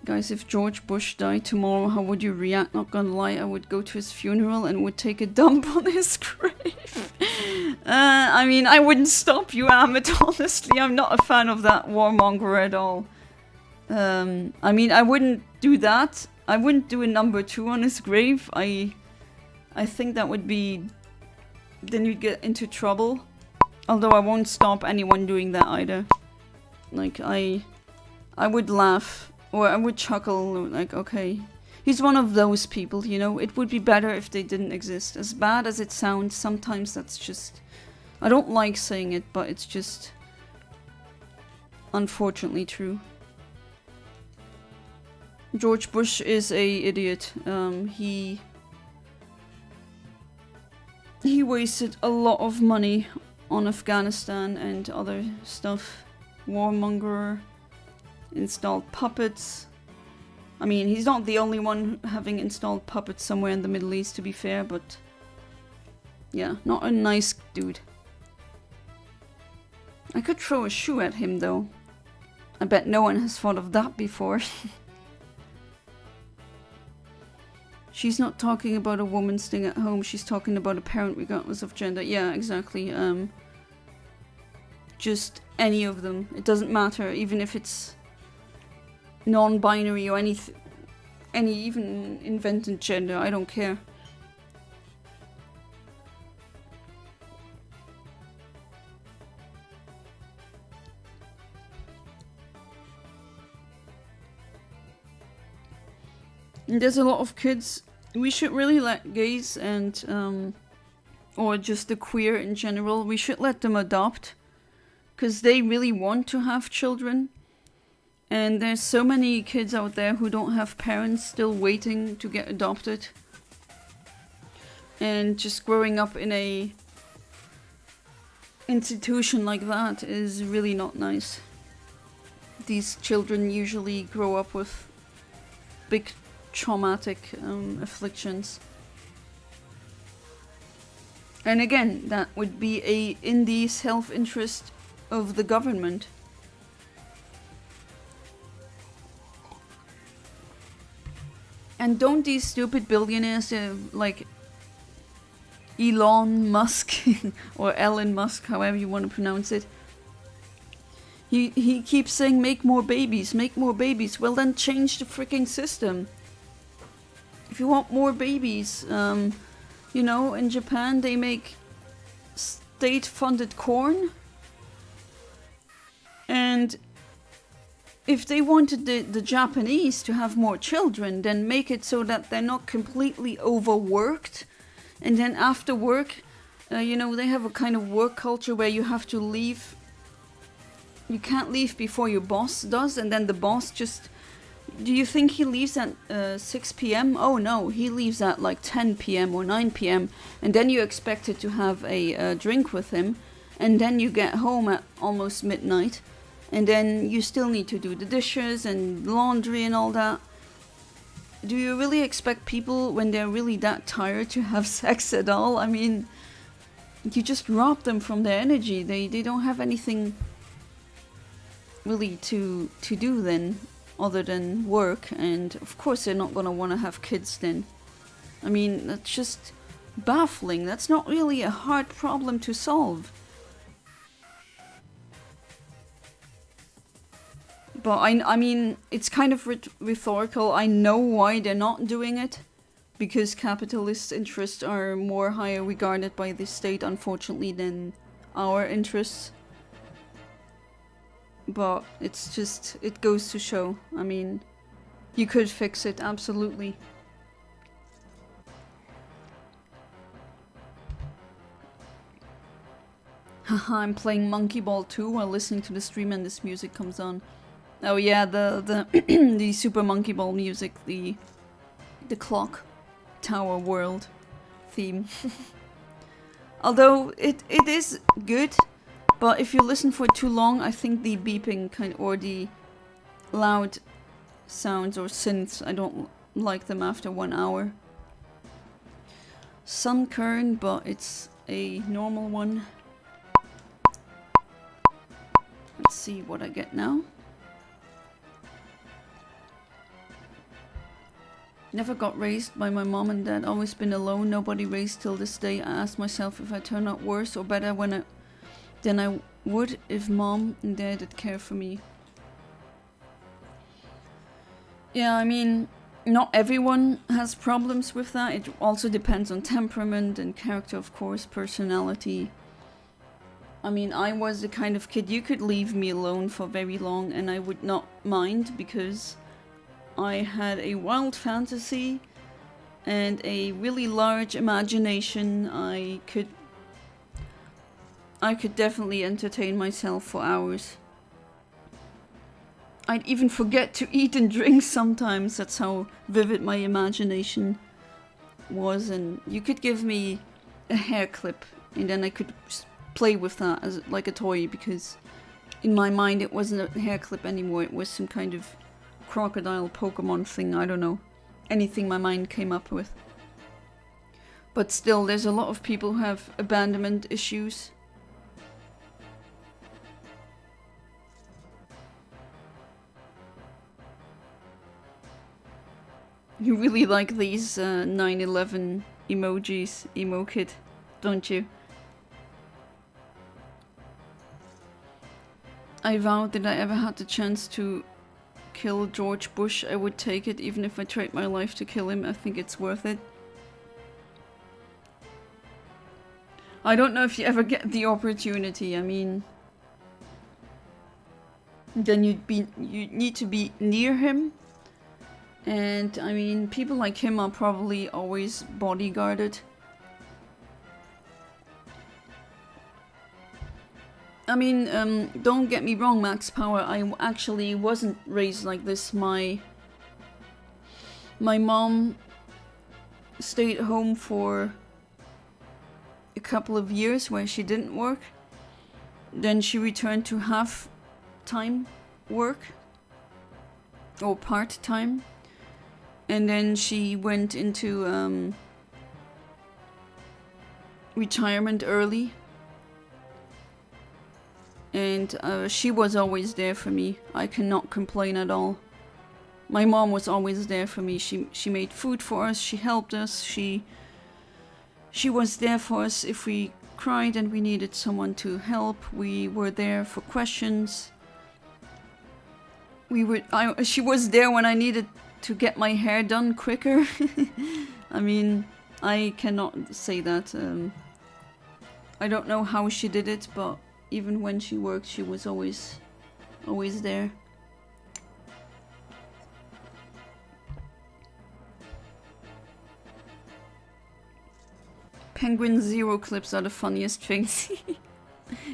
Guys, if George Bush died tomorrow, how would you react? Not gonna lie, I would go to his funeral and would take a dump on his grave. I mean, I wouldn't stop you, Amit, honestly. I'm not a fan of that warmonger at all. I mean, I wouldn't do that. I wouldn't do a number 2 on his grave. I think that would be... Then you'd get into trouble. Although I won't stop anyone doing that either. Like, I would laugh. Or I would chuckle, like, okay. He's one of those people, It would be better if they didn't exist. As bad as it sounds, sometimes that's just... I don't like saying it, but it's just... unfortunately true. George Bush is a idiot. He wasted a lot of money on Afghanistan and other stuff. Warmonger, installed puppets. I mean, he's not the only one having installed puppets somewhere in the Middle East, to be fair, but... Yeah, not a nice dude. I could throw a shoe at him, though. I bet no one has thought of that before. She's not talking about a woman staying at home, she's talking about a parent regardless of gender. Yeah, exactly. Just any of them. It doesn't matter, even if it's non-binary or any even invented gender, I don't care. And there's a lot of kids. We should really let gays and or just the queer in general, we should let them adopt, because they really want to have children. And there's so many kids out there who don't have parents, still waiting to get adopted. And just growing up in a institution like that is really not nice. These children usually grow up with big traumatic afflictions. And again, that would be in the self-interest of the government. And don't these stupid billionaires like Elon Musk or Elon Musk, however you want to pronounce it, he keeps saying make more babies, make more babies. Well, then change the freaking system. if you want more babies, you know, in Japan they make state-funded corn, and if they wanted the Japanese to have more children, then make it so that they're not completely overworked, and then after work, you know, they have a kind of work culture where you have to leave. You can't leave before your boss does, and then the boss just... Do you think he leaves at 6 p.m? Oh no, he leaves at like 10 p.m. or 9 p.m. And then you expected to have a drink with him, and then you get home at almost midnight, and then you still need to do the dishes and laundry and all that. Do you really expect people, when they're really that tired, to have sex at all? I mean, you just rob them from their energy. They don't have anything really to do then, other than work, and of course they're not gonna want to have kids then. I mean, that's just baffling. That's not really a hard problem to solve. But I mean, it's kind of rhetorical. I know why they're not doing it, because capitalist interests are more higher regarded by the state, unfortunately, than our interests. But it's just, it goes to show. I mean, you could fix it, absolutely. Haha, I'm playing Monkey Ball 2 while listening to the stream and this music comes on. Oh yeah, the the Super Monkey Ball music, the clock tower world theme. Although it is good, but if you listen for too long, I think the beeping kind, or the loud sounds or synths, I don't like them after 1 hour. Sun current, but it's a normal one. Let's see what I get now. Never got raised by my mom and dad, always been alone, nobody raised till this day. I ask myself if I turn out worse or better than I would if mom and dad had care for me. Yeah, I mean, not everyone has problems with that. It also depends on temperament and character, of course, personality. I mean, I was the kind of kid, you could leave me alone for very long and I would not mind, because I had a wild fantasy and a really large imagination. I could definitely entertain myself for hours. I'd even forget to eat and drink sometimes. That's how vivid my imagination was. And you could give me a hair clip and then I could play with that as like a toy, because in my mind it wasn't a hair clip anymore. It was some kind of crocodile Pokémon thing, I don't know. Anything my mind came up with. But still, there's a lot of people who have abandonment issues. You really like these 9/11 emojis, emo-kid, don't you? I vowed that I ever had the chance to kill George Bush, I would take it, even if I trade my life to kill him. I think it's worth it. I don't know if you ever get the opportunity. I mean, then you need to be near him, and I mean, people like him are probably always bodyguarded. I mean, don't get me wrong, Max Power, I actually wasn't raised like this. My mom stayed home for a couple of years where she didn't work. Then she returned to half-time work, or part-time. And then she went into retirement early. And she was always there for me. I cannot complain at all. My mom was always there for me. She made food for us. She helped us. She was there for us if we cried and we needed someone to help. We were there for questions. She was there when I needed to get my hair done quicker. I mean, I cannot say that. I don't know how she did it, but even when she worked, she was always there. Penguin Zero clips are the funniest things.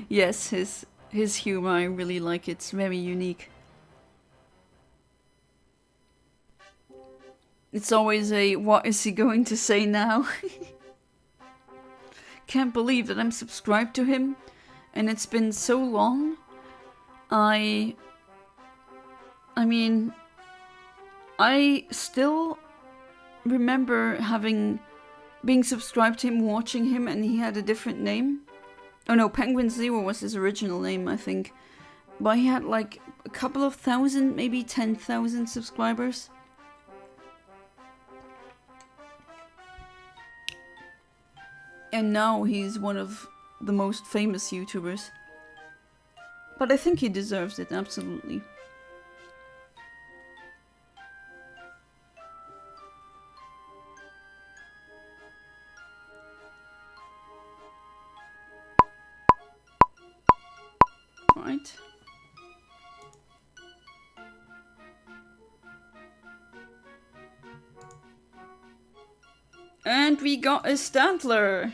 Yes, his humor, I really like it. It's very unique. It's always a, what is he going to say now? Can't believe that I'm subscribed to him and it's been so long. I mean, I still remember being subscribed to him, watching him, and he had a different name. Oh no, Penguin Zero was his original name, I think. But he had like a couple of thousand, maybe 10,000 subscribers. And now he's one of the most famous YouTubers. But I think he deserves it, absolutely. Right. And we got a Stantler.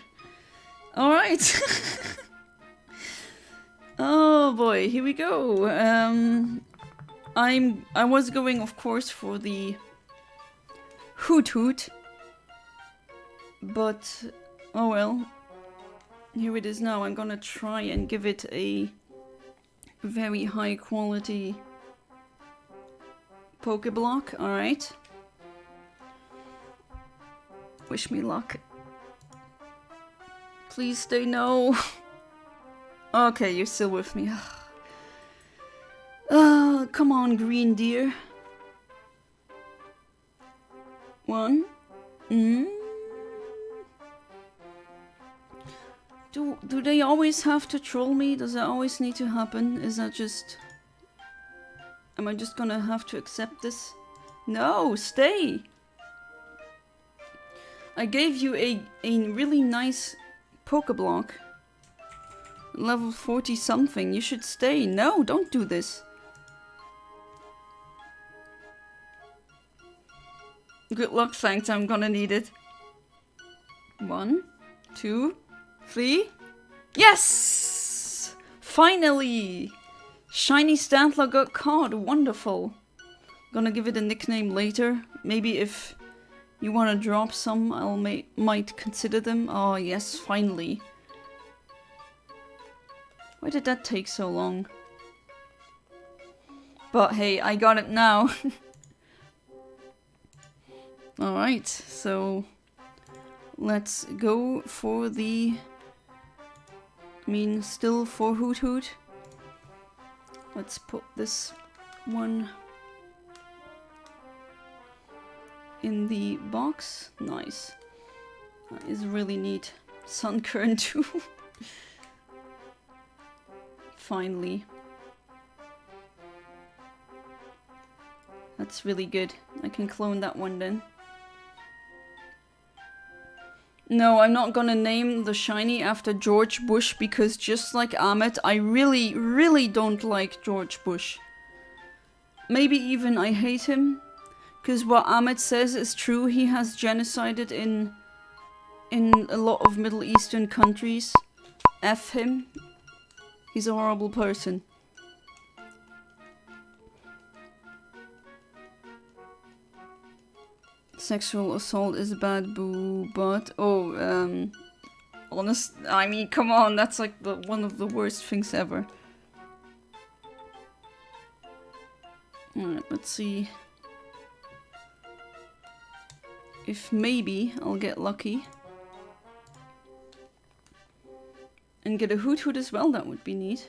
Alright. Oh boy, here we go. I was going, of course, for the Hoothoot. But oh well. Here it is now. I'm gonna try and give it a very high quality Pokeblock. Alright. Wish me luck. Please stay no. Okay, you're still with me. Come on, green deer. One. Do they always have to troll me? Does that always need to happen? Is that just... Am I just gonna have to accept this? No, stay! I gave you a really nice Pokeblock. Level 40 something. You should stay. No, don't do this. Good luck, thanks. I'm gonna need it. 1, 2, 3. Yes! Finally! Shiny Stantler got caught. Wonderful. Gonna give it a nickname later. Maybe if you want to drop some, might consider them. Oh yes, finally. Why did that take so long? But hey, I got it now. Alright, so let's go for the... still for Hoothoot. Let's put this one in the box. Nice. That is really neat. Sunkern too. Finally. That's really good. I can clone that one then. No, I'm not gonna name the shiny after George Bush because just like Ahmed, I really, really don't like George Bush. Maybe even I hate him. Because what Ahmed says is true. He has genocided in a lot of Middle Eastern countries. F him. He's a horrible person. Sexual assault is bad, boo, but... Oh, honest... I mean, come on, that's like one of the worst things ever. Alright, let's see if maybe I'll get lucky. And get a Hoothoot as well, that would be neat.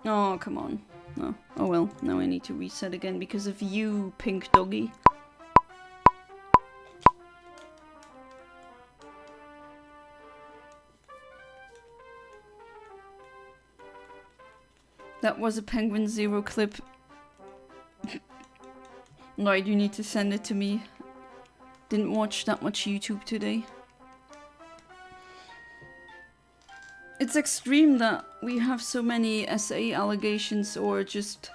Oh, come on. Oh, oh well, now I need to reset again because of you, pink doggy. That was a Penguin Zero clip. Right, you need to send it to me. Didn't watch that much YouTube today. It's extreme that we have so many SA allegations or just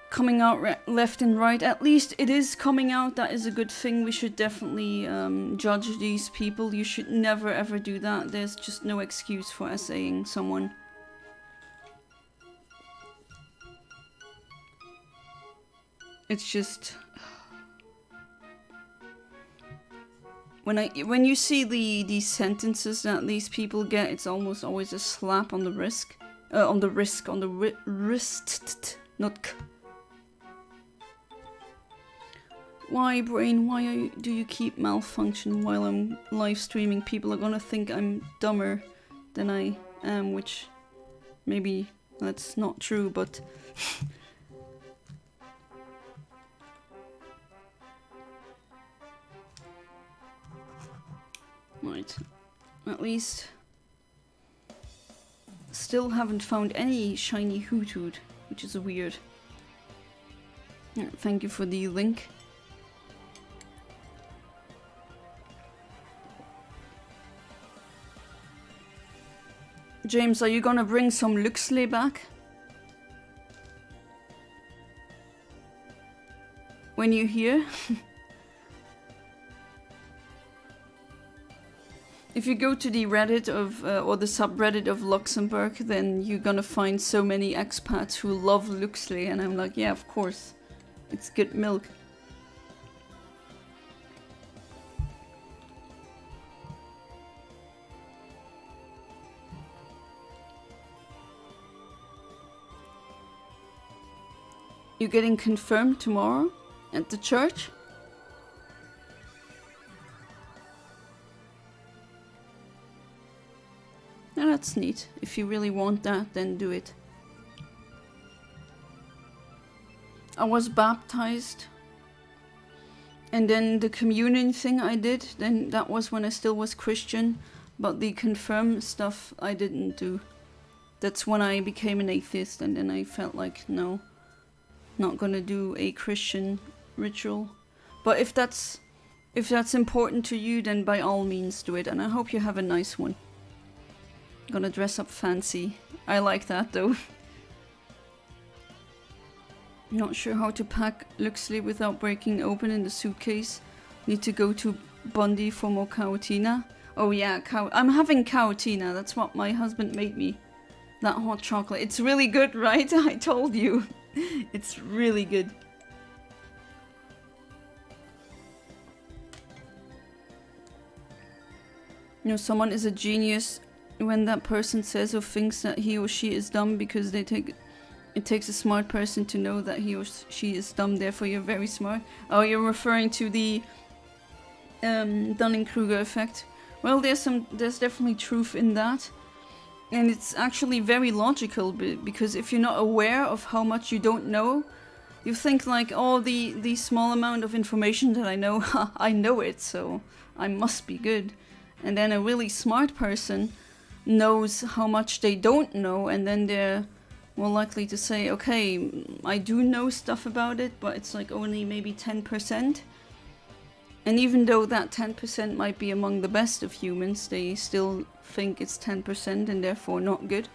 coming out left and right. At least it is coming out. That is a good thing. We should definitely judge these people. You should never ever do that. There's just no excuse for SAing someone. It's just when you see these sentences that these people get, it's almost always a slap on the wrist, on the wrist, not k. Why, brain? Why do you keep malfunction while I'm live streaming? People are gonna think I'm dumber than I am, which maybe that's not true, but. Right, at least still haven't found any shiny Hoothoot, which is weird. Yeah, thank you for the link. James, are you gonna bring some Luxley back? When you're here? If you go to the Reddit of, or the subreddit of Luxembourg, then you're gonna find so many expats who love Luxley, and I'm like, yeah, of course. It's good milk. You're getting confirmed tomorrow at the church? Yeah, that's neat. If you really want that, then do it. I was baptized. And then the communion thing I did, then that was when I still was Christian. But the confirm stuff I didn't do. That's when I became an atheist, and then I felt like, no, not gonna do a Christian ritual. But if that's important to you, then by all means do it, and I hope you have a nice one. Gonna dress up fancy. I like that though. Not sure how to pack Luxley without breaking open in the suitcase. Need to go to Bundy for more Cautina. Oh yeah, I'm having Cautina. That's what my husband made me. That hot chocolate. It's really good, right? I told you. It's really good. You know, someone is a genius when that person says or thinks that he or she is dumb, because it takes a smart person to know that he or she is dumb, therefore you're very smart. Oh, you're referring to the Dunning-Kruger effect. Well, there's definitely truth in that. And it's actually very logical, because if you're not aware of how much you don't know, you think like, oh, the small amount of information that I know, I know it, so I must be good. And then a really smart person knows how much they don't know, and then they're more likely to say, okay, I do know stuff about it, but it's like only maybe 10%. And even though that 10% might be among the best of humans, they still think it's 10% and therefore not good.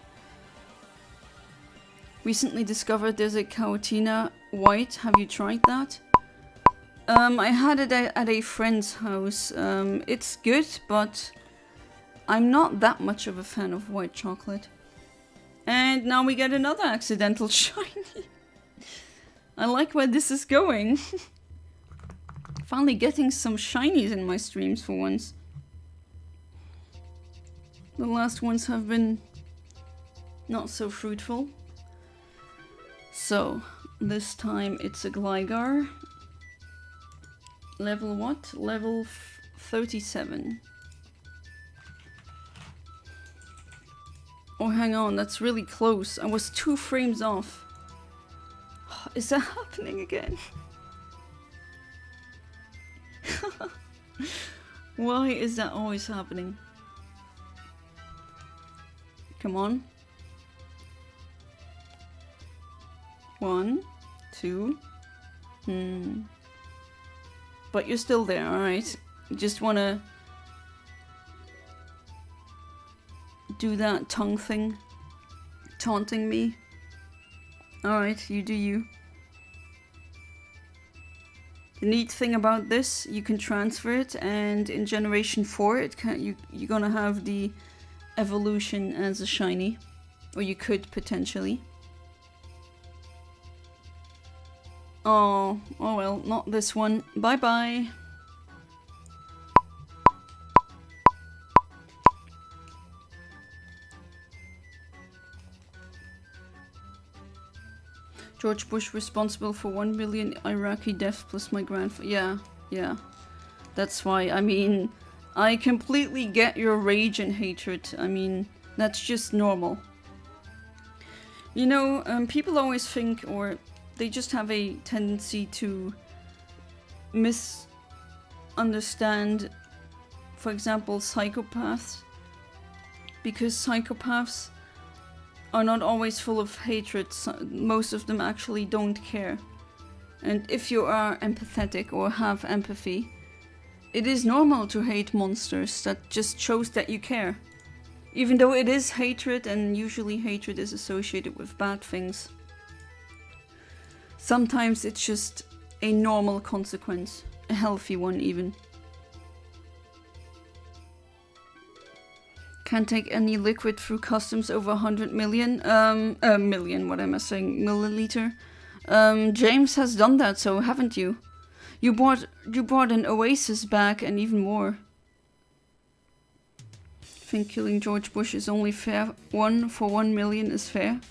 Recently discovered there's a Cautina White. Have you tried that? I had it at a friend's house. It's good, but I'm not that much of a fan of white chocolate. And now we get another accidental shiny. I like where this is going. Finally getting some shinies in my streams for once. The last ones have been not so fruitful. So, this time it's a Gligar. Level what? Level 37. Oh, hang on, that's really close. I was 2 frames off. Is that happening again? Why is that always happening? Come on. 1, 2, But you're still there, alright. You just wanna do that tongue thing. Taunting me. Alright, you do you. The neat thing about this, you can transfer it, and in Generation 4 you're gonna have the evolution as a shiny. Or you could potentially. Oh well, not this one. Bye bye. George Bush responsible for 1 million Iraqi deaths plus my grandfather. Yeah. That's why, I mean, I completely get your rage and hatred. I mean, that's just normal. You know, people always think, or they just have a tendency to misunderstand, for example, psychopaths. Because psychopaths are not always full of hatred. Most of them actually don't care. And if you are empathetic or have empathy, it is normal to hate monsters. That just shows that you care. Even though it is hatred, and usually hatred is associated with bad things. Sometimes it's just a normal consequence. A healthy one even. Can't take any liquid through customs over 100 million. What am I saying? Milliliter. James has done that, so haven't you? You brought an Oasis back and even more. I think killing George Bush is only fair. 1 for 1 million is fair.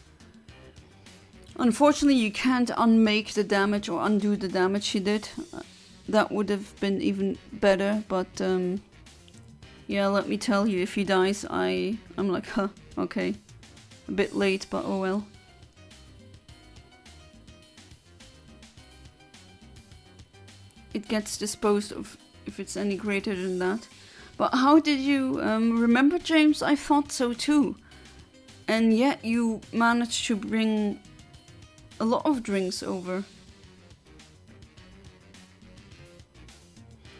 Unfortunately, you can't unmake the damage or undo the damage he did. That would have been even better, but yeah, let me tell you, if he dies, I'm like, huh, okay. A bit late, but oh well. It gets disposed of if it's any greater than that. But how did you remember, James? I thought so too. And yet you managed to bring a lot of drinks over.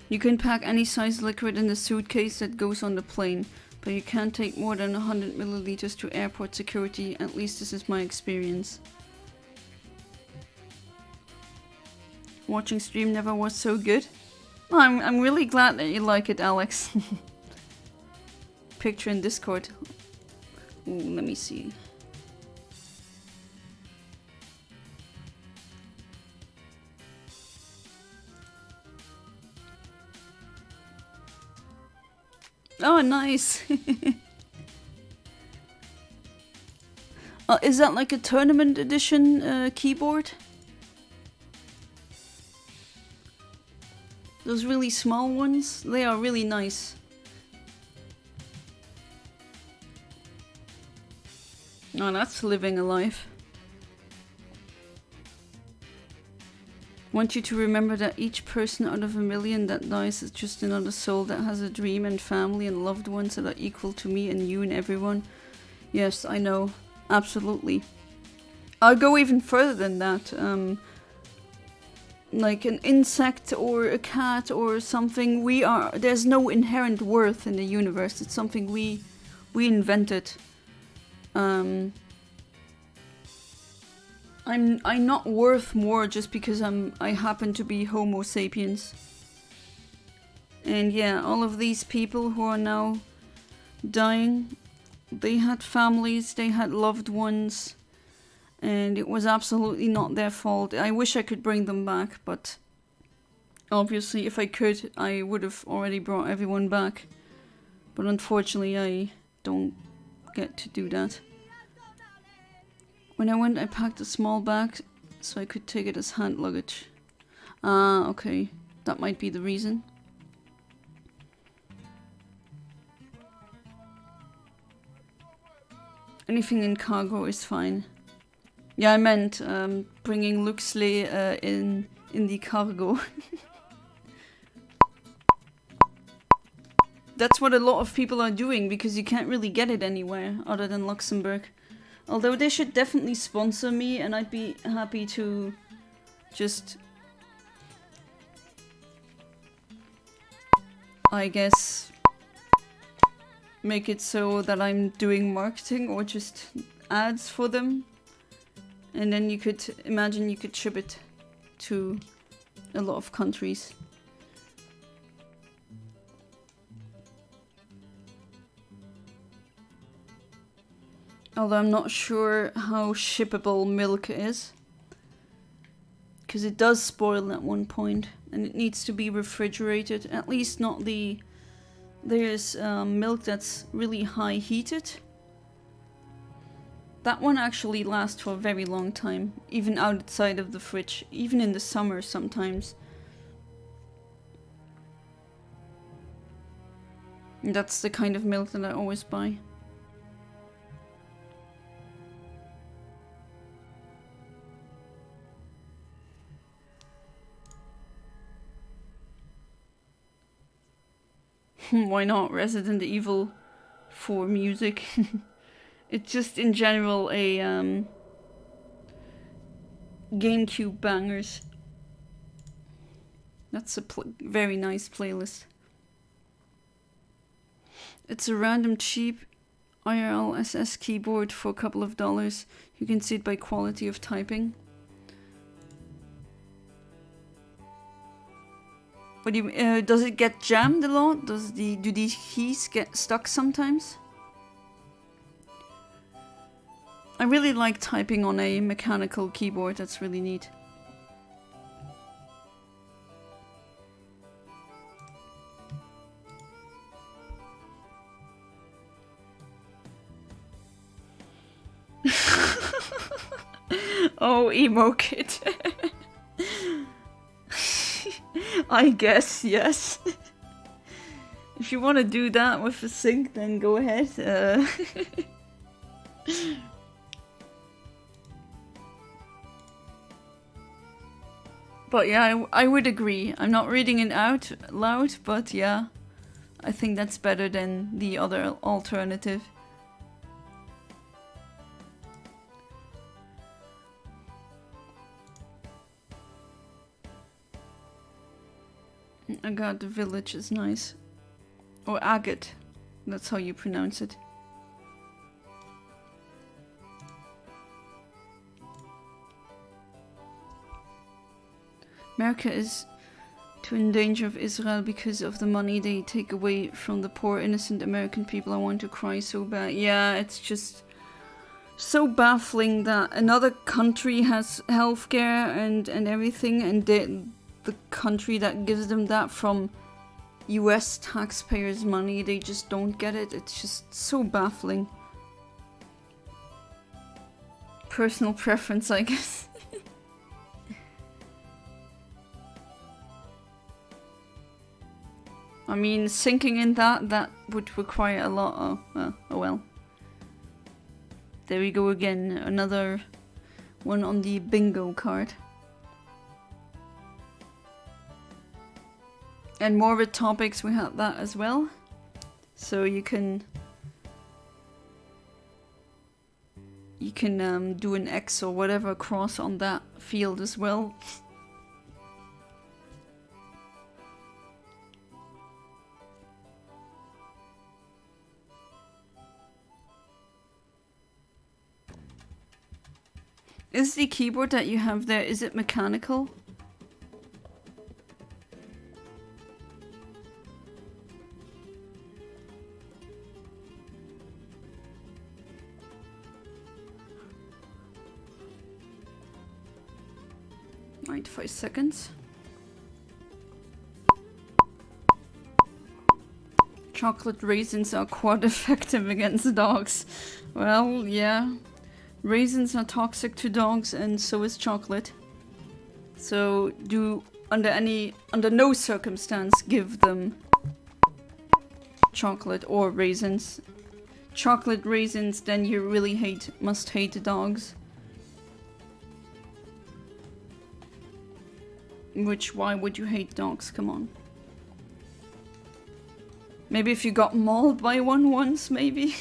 You can pack any size liquid in the suitcase that goes on the plane, but you can't take more than 100 milliliters to airport security. At least this is my experience. Watching stream never was so good. Oh, I'm really glad that you like it, Alex. Picture in Discord. Ooh, let me see. Oh, nice. Is that like a tournament edition keyboard? Those really small ones, they are really nice. Oh, that's living a life. Want you to remember that each person out of 1 million that dies is just another soul that has a dream and family and loved ones that are equal to me and you and everyone. Yes, I know. Absolutely. I'll go even further than that. Like an insect or a cat or something, there's no inherent worth in the universe. It's something we invented. I'm not worth more just because I happen to be Homo sapiens. And yeah, all of these people who are now dying, they had families, they had loved ones. And it was absolutely not their fault. I wish I could bring them back, but obviously if I could, I would have already brought everyone back. But unfortunately, I don't get to do that. When I went, I packed a small bag so I could take it as hand luggage. Ah, okay. That might be the reason. Anything in cargo is fine. Yeah, I meant bringing Luxley in the cargo. That's what a lot of people are doing because you can't really get it anywhere other than Luxembourg. Although they should definitely sponsor me and I'd be happy to just I guess, make it so that I'm doing marketing or just ads for them. And then you could imagine you could ship it to a lot of countries. Although I'm not sure how shippable milk is. Because it does spoil at one point. And it needs to be refrigerated. At least not the... There's milk that's really high heated. That one actually lasts for a very long time. Even outside of the fridge. Even in the summer sometimes. And that's the kind of milk that I always buy. Why not? Resident Evil for music. It's just in general a GameCube bangers. That's a very nice playlist. It's a random cheap IRL SS keyboard for a couple of dollars. You can see it by quality of typing. What do you, does it get jammed a lot? Do these keys get stuck sometimes? I really like typing on a mechanical keyboard, that's really neat. Oh, emo kid. I guess, yes. If you want to do that with a sync, then go ahead. But yeah, I would agree. I'm not reading it out loud, but yeah. I think that's better than the other alternative. I got the village is nice. Or agate. That's how you pronounce it. America is too in danger of Israel because of the money they take away from the poor innocent American people. I want to cry so bad. Yeah, it's just so baffling that another country has healthcare and everything, and the country that gives them that from US taxpayers' money, they just don't get it. It's just so baffling. Personal preference, I guess. I mean, sinking in that would require a lot of... oh well. There we go again. Another one on the bingo card. And more with topics, we have that as well. So you can do an X or whatever cross on that field as well. Is the keyboard that you have there, is it mechanical? Wait 5 seconds. Chocolate raisins are quite effective against dogs. Well, yeah. Raisins are toxic to dogs, and so is chocolate. So under no circumstance give them chocolate or raisins. Chocolate raisins, then you really must hate the dogs. Why would you hate dogs? Come on. Maybe if you got mauled by one once, maybe?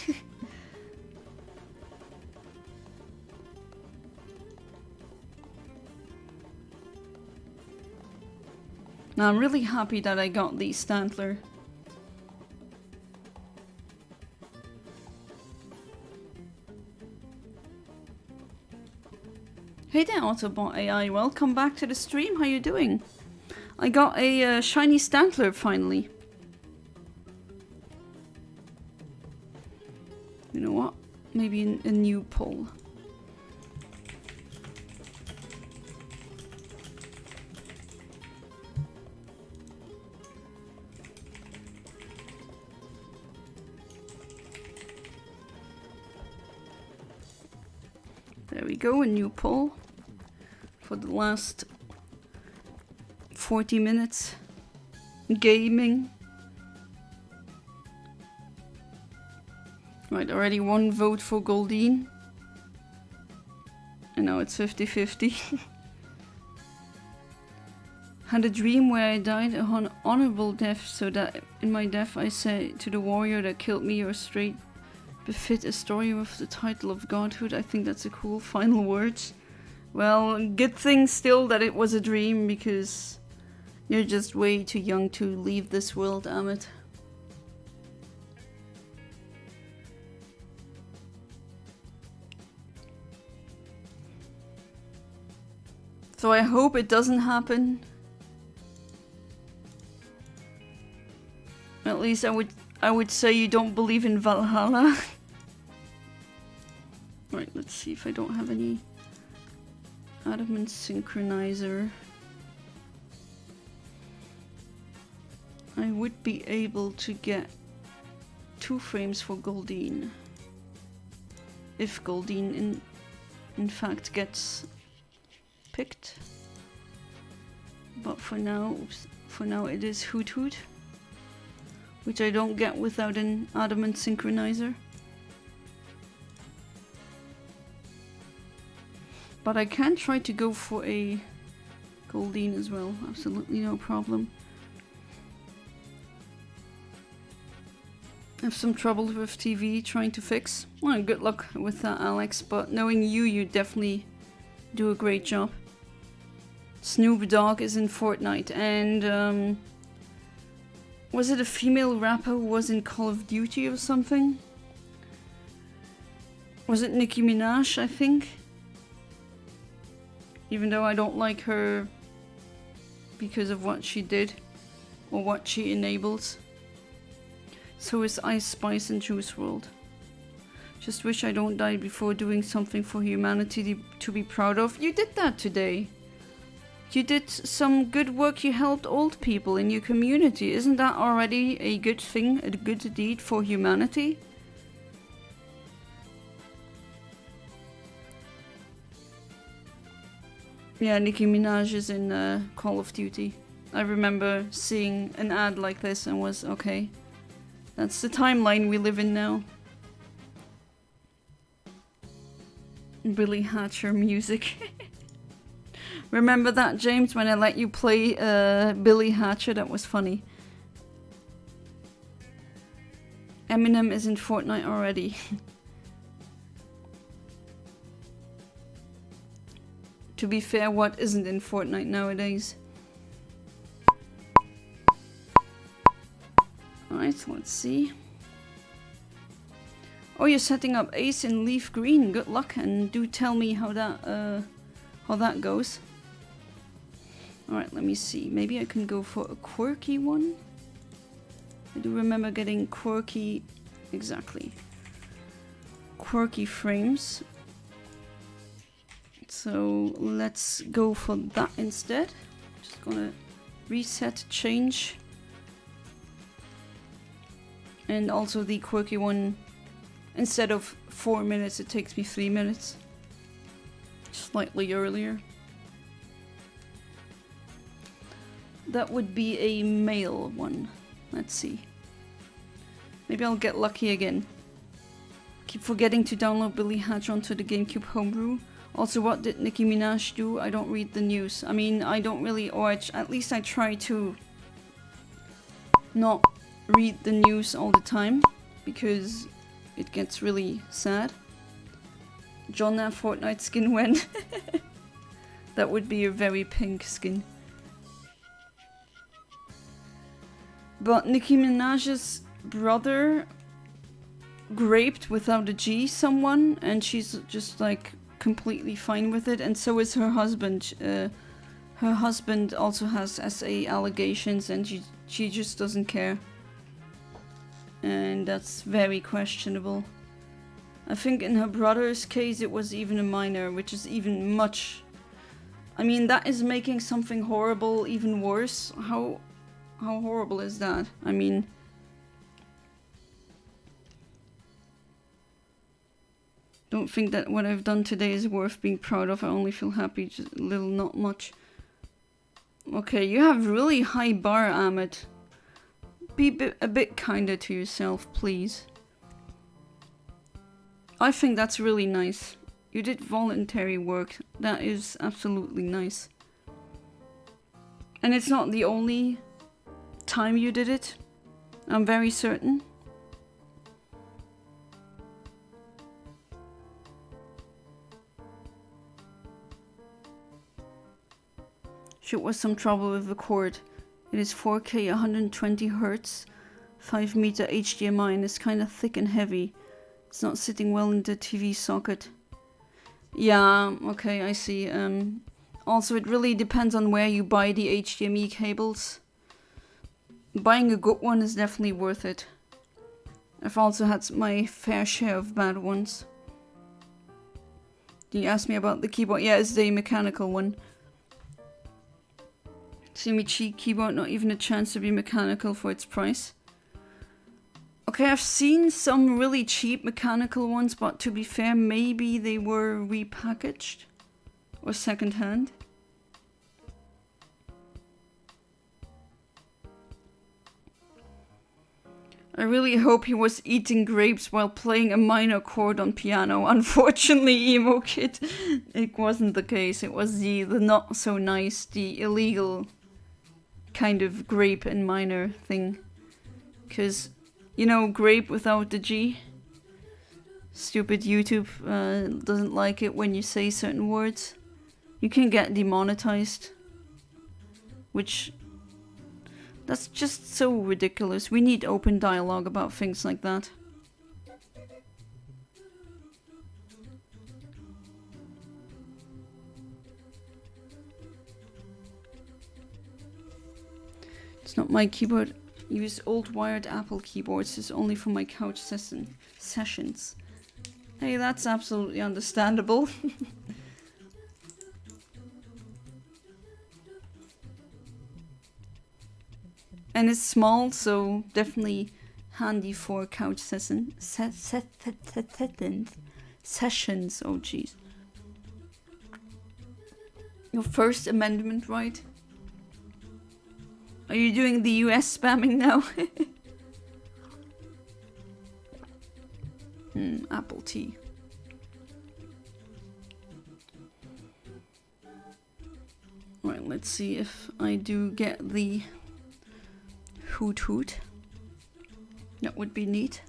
Now I'm really happy that I got the Stantler Hey there, Autobot AI. Welcome back to the stream. How you doing? I got a shiny Stantler finally. You know what? Maybe a new poll. There we go, a new poll for the last 40 minutes gaming. Right, already one vote for Goldeen. And now it's 50-50. Had a dream where I died an honorable death, so that in my death I say to the warrior that killed me, "You're straight befit a story with the title of godhood." I think that's a cool final words. Well, good thing still that it was a dream, because you're just way too young to leave this world, Amit. So I hope it doesn't happen. At least I would say you don't believe in Valhalla. Right, let's see if I don't have any adamant synchronizer. I would be able to get 2 frames for Goldeen. If Goldeen in fact gets picked. But for now it is Hoothoot, which I don't get without an adamant synchronizer. But I can try to go for a Goldeen as well, absolutely no problem. I have some trouble with TV trying to fix. Well, good luck with that, Alex, but knowing you, you definitely do a great job. Snoop Dogg is in Fortnite, and was it a female rapper who was in Call of Duty or something? Was it Nicki Minaj, I think? Even though I don't like her because of what she did or what she enables. So is Ice Spice and Juice WRLD. Just wish I don't die before doing something for humanity to be proud of. You did that today. You did some good work. You helped old people in your community. Isn't that already a good thing, a good deed for humanity? Yeah, Nicki Minaj is in Call of Duty. I remember seeing an ad like this and was okay. That's the timeline we live in now. Billy Hatcher music. Remember that, James, when I let you play Billy Hatcher? That was funny. Eminem is in Fortnite already. To be fair, what isn't in Fortnite nowadays? Alright, let's see. Oh, you're setting up Ace in Leaf Green. Good luck, and do tell me how that goes. Alright, let me see. Maybe I can go for a quirky one. I do remember getting quirky... Exactly. Quirky frames. So let's go for that instead. Just gonna reset, change. And also the quirky one, instead of 4 minutes, it takes me 3 minutes. Slightly earlier. That would be a male one. Let's see. Maybe I'll get lucky again. Keep forgetting to download Billy Hatch onto the GameCube homebrew. Also, what did Nicki Minaj do? I don't read the news. I mean, I don't really, or at least I try to not read the news all the time, because it gets really sad. John, that Fortnite skin when? That would be a very pink skin. But Nicki Minaj's brother raped without a G someone, and she's just like completely fine with it, and so is her husband. Her husband also has SA allegations, and she just doesn't care. And that's very questionable. I think in her brother's case it was even a minor, which is even much... I mean, that is making something horrible even worse. How horrible is that? I mean... Don't think that what I've done today is worth being proud of. I only feel happy, just a little, not much. Okay, you have really high bar, Amit. Be a bit kinder to yourself, please. I think that's really nice. You did voluntary work. That is absolutely nice. And it's not the only time you did it. I'm very certain. Shit was some trouble with the cord. It is 4K 120 Hz, 5 meter HDMI, and it's kind of thick and heavy. It's not sitting well in the TV socket. Yeah, okay, I see. Also, it really depends on where you buy the HDMI cables. Buying a good one is definitely worth it. I've also had my fair share of bad ones. You asked me about the keyboard. Yeah, it's the mechanical one. Semi-cheap keyboard, not even a chance to be mechanical for its price. Okay, I've seen some really cheap mechanical ones, but to be fair, maybe they were repackaged or second-hand. I really hope he was eating grapes while playing a minor chord on piano. Unfortunately, Emo Kid, it wasn't the case. It was the not so nice, the illegal kind of grape and minor thing. Because, you know, grape without the G. Stupid YouTube doesn't like it when you say certain words. You can get demonetized. Which... that's just so ridiculous. We need open dialogue about things like that. It's not my keyboard. Use old wired Apple keyboards. It's only for my couch sessions. Hey, that's absolutely understandable. And it's small, so definitely handy for couch sessions. Oh, jeez. Your First Amendment, right? Are you doing the US spamming now? Apple tea. Right, let's see if I do get the Hoothoot. That would be neat.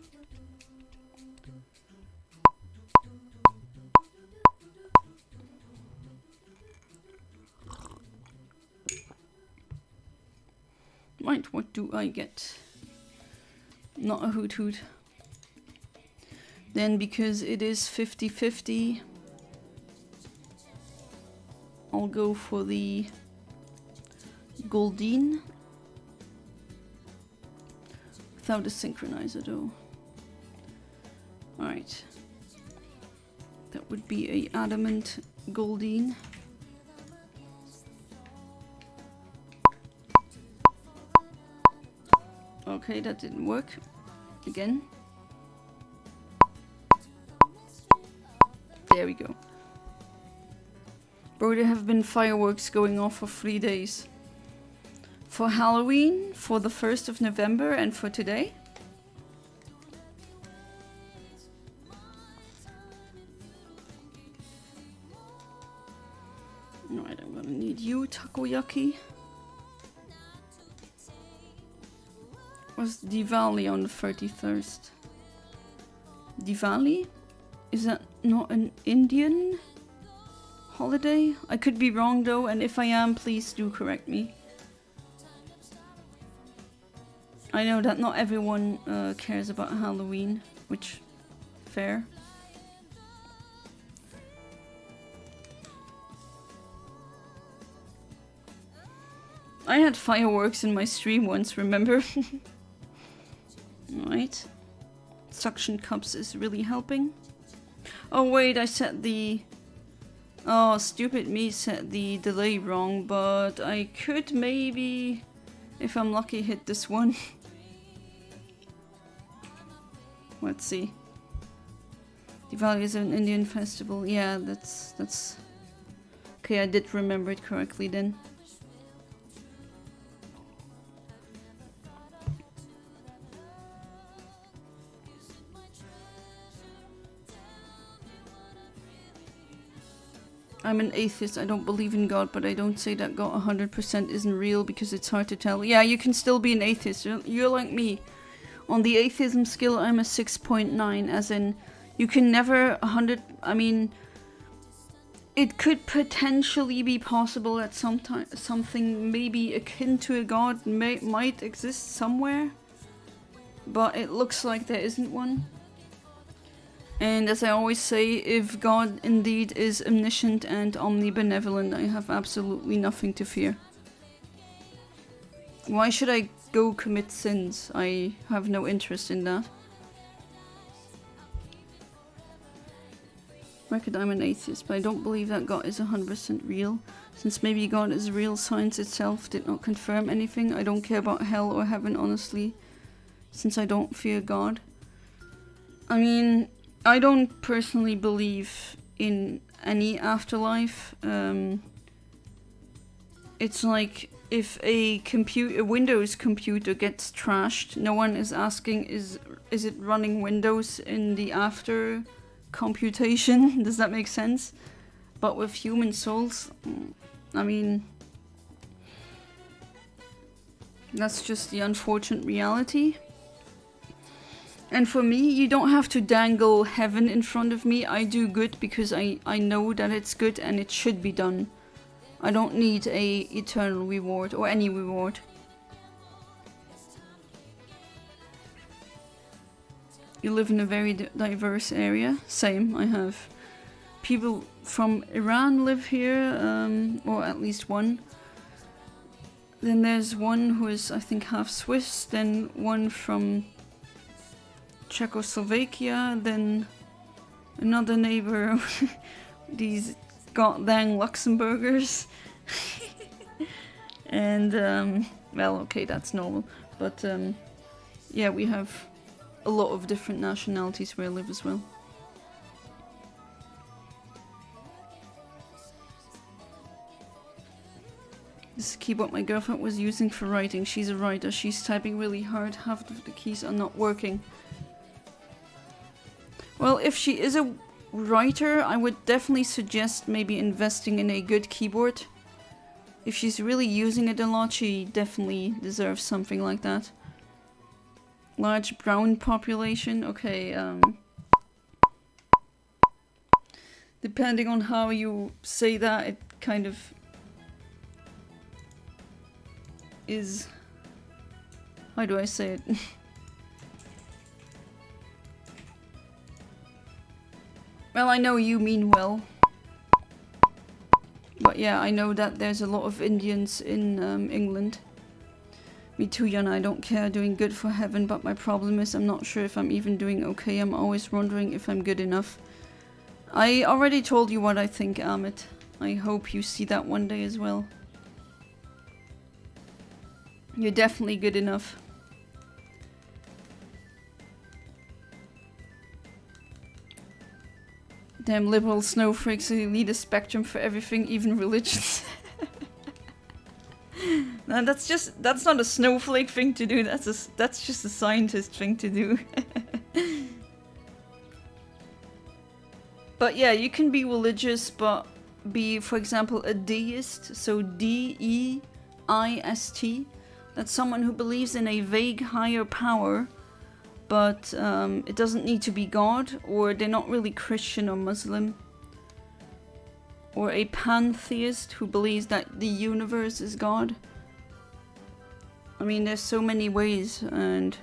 Right, what do I get? Not a Hoothoot. Then, because it is 50-50, I'll go for the Goldeen. Without a synchronizer though. Alright. That would be a adamant Goldeen. Okay, that didn't work. Again. There we go. Bro, there have been fireworks going off for 3 days. For Halloween, for the 1st of November, and for today. Alright, I'm gonna need you, Takoyaki. Was Diwali on the 31st? Diwali? Is that not an Indian holiday? I could be wrong though, and if I am, please do correct me. I know that not everyone cares about Halloween, which, fair. I had fireworks in my stream once, remember? Alright. Suction cups is really helping. Oh wait, I set the... Oh, stupid me, set the delay wrong, but I could maybe, if I'm lucky, hit this one. Let's see. Diwali is an Indian festival. Yeah, that's... Okay, I did remember it correctly then. I'm an atheist, I don't believe in God, but I don't say that God 100% isn't real because it's hard to tell. Yeah, you can still be an atheist, you're like me. On the atheism scale, I'm a 6.9, as in, you can never 100... I mean, it could potentially be possible that something maybe akin to a God might exist somewhere, but it looks like there isn't one. And as I always say, if God indeed is omniscient and omnibenevolent, I have absolutely nothing to fear. Why should I go commit sins? I have no interest in that. Record, I'm an atheist, but I don't believe that God is 100% real. Since maybe God is real, science itself did not confirm anything. I don't care about hell or heaven, honestly, since I don't fear God. I mean, I don't personally believe in any afterlife. It's like if a Windows computer gets trashed, no one is asking is it running Windows in the after computation? Does that make sense? But with human souls, I mean, that's just the unfortunate reality. And for me, you don't have to dangle heaven in front of me. I do good because I know that it's good and it should be done. I don't need a eternal reward or any reward. You live in a very diverse area. Same, I have. People from Iran live here, or at least one. Then there's one who is, I think, half Swiss. Then one from Czechoslovakia, then another neighbor, these goddamn Luxembourgers. And, well, okay, that's normal. But, yeah, we have a lot of different nationalities where I live as well. This is the keyboard my girlfriend was using for writing. She's a writer. She's typing really hard. Half of the keys are not working. Well, if she is a writer, I would definitely suggest maybe investing in a good keyboard. If she's really using it a lot, she definitely deserves something like that. Large brown population, okay, depending on how you say that, it kind of is... How do I say it? Well, I know you mean well. But yeah, I know that there's a lot of Indians in England. Me too, Yana, I don't care, doing good for heaven, but my problem is I'm not sure if I'm even doing okay. I'm always wondering if I'm good enough. I already told you what I think, Amit. I hope you see that one day as well. You're definitely good enough. Damn liberal snowflakes, you need a spectrum for everything, even religions. No, that's not a snowflake thing to do, that's just a scientist thing to do. But yeah, you can be religious, but be, for example, a deist, so D-E-I-S-T. That's someone who believes in a vague higher power, but it doesn't need to be God, or they're not really Christian or Muslim. Or a pantheist who believes that the universe is God. I mean, there's so many ways, and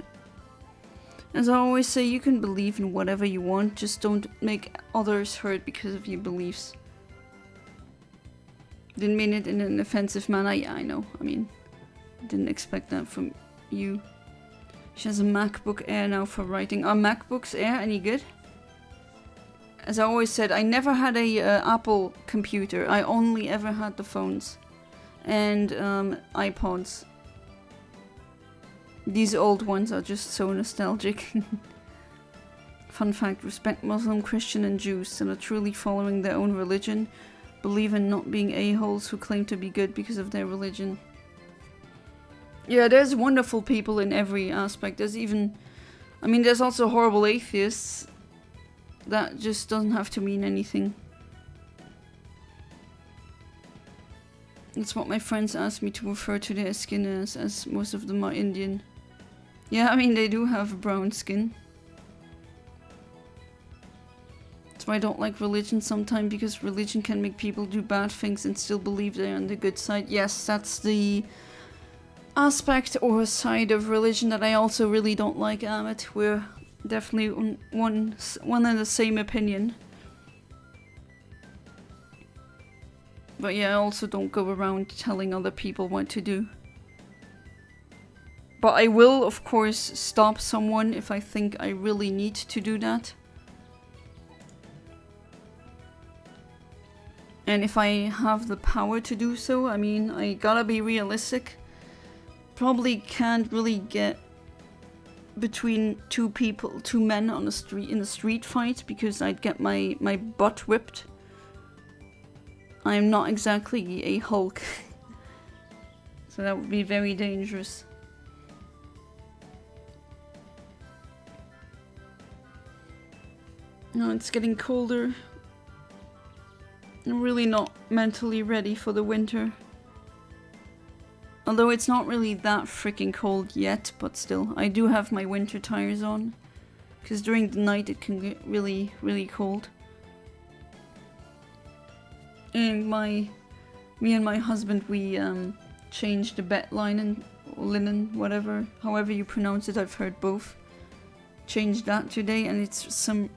as I always say, you can believe in whatever you want, just don't make others hurt because of your beliefs. Didn't mean it in an offensive manner, yeah, I know, I mean, Didn't expect that from you. She has a MacBook Air now for writing. Are MacBooks Air any good? As I always said, I never had a Apple computer. I only ever had the phones and iPods. These old ones are just so nostalgic. Fun fact, respect Muslim, Christian and Jews that are truly following their own religion, believe in not being a-holes who claim to be good because of their religion. Yeah, there's wonderful people in every aspect. There's even... I mean, there's also horrible atheists. That just doesn't have to mean anything. That's what my friends ask me to refer to their skin as most of them are Indian. Yeah, I mean, they do have brown skin. That's why I don't like religion sometimes, because religion can make people do bad things and still believe they're on the good side. Yes, that's the aspect or side of religion that I also really don't like, Amit. We're definitely one and the same opinion. But yeah, I also don't go around telling other people what to do. But I will, of course, stop someone if I think I really need to do that. And if I have the power to do so, I mean, I gotta be realistic. Probably can't really get between two men on in a street fight, because I'd get my butt whipped. I'm not exactly a Hulk. So that would be very dangerous. No, it's getting colder. I'm really not mentally ready for the winter. Although it's not really that freaking cold yet, but still. I do have my winter tires on. Because during the night it can get really, really cold. And me and my husband, we changed the bed linen, whatever, however you pronounce it, I've heard both. Changed that today, and it's some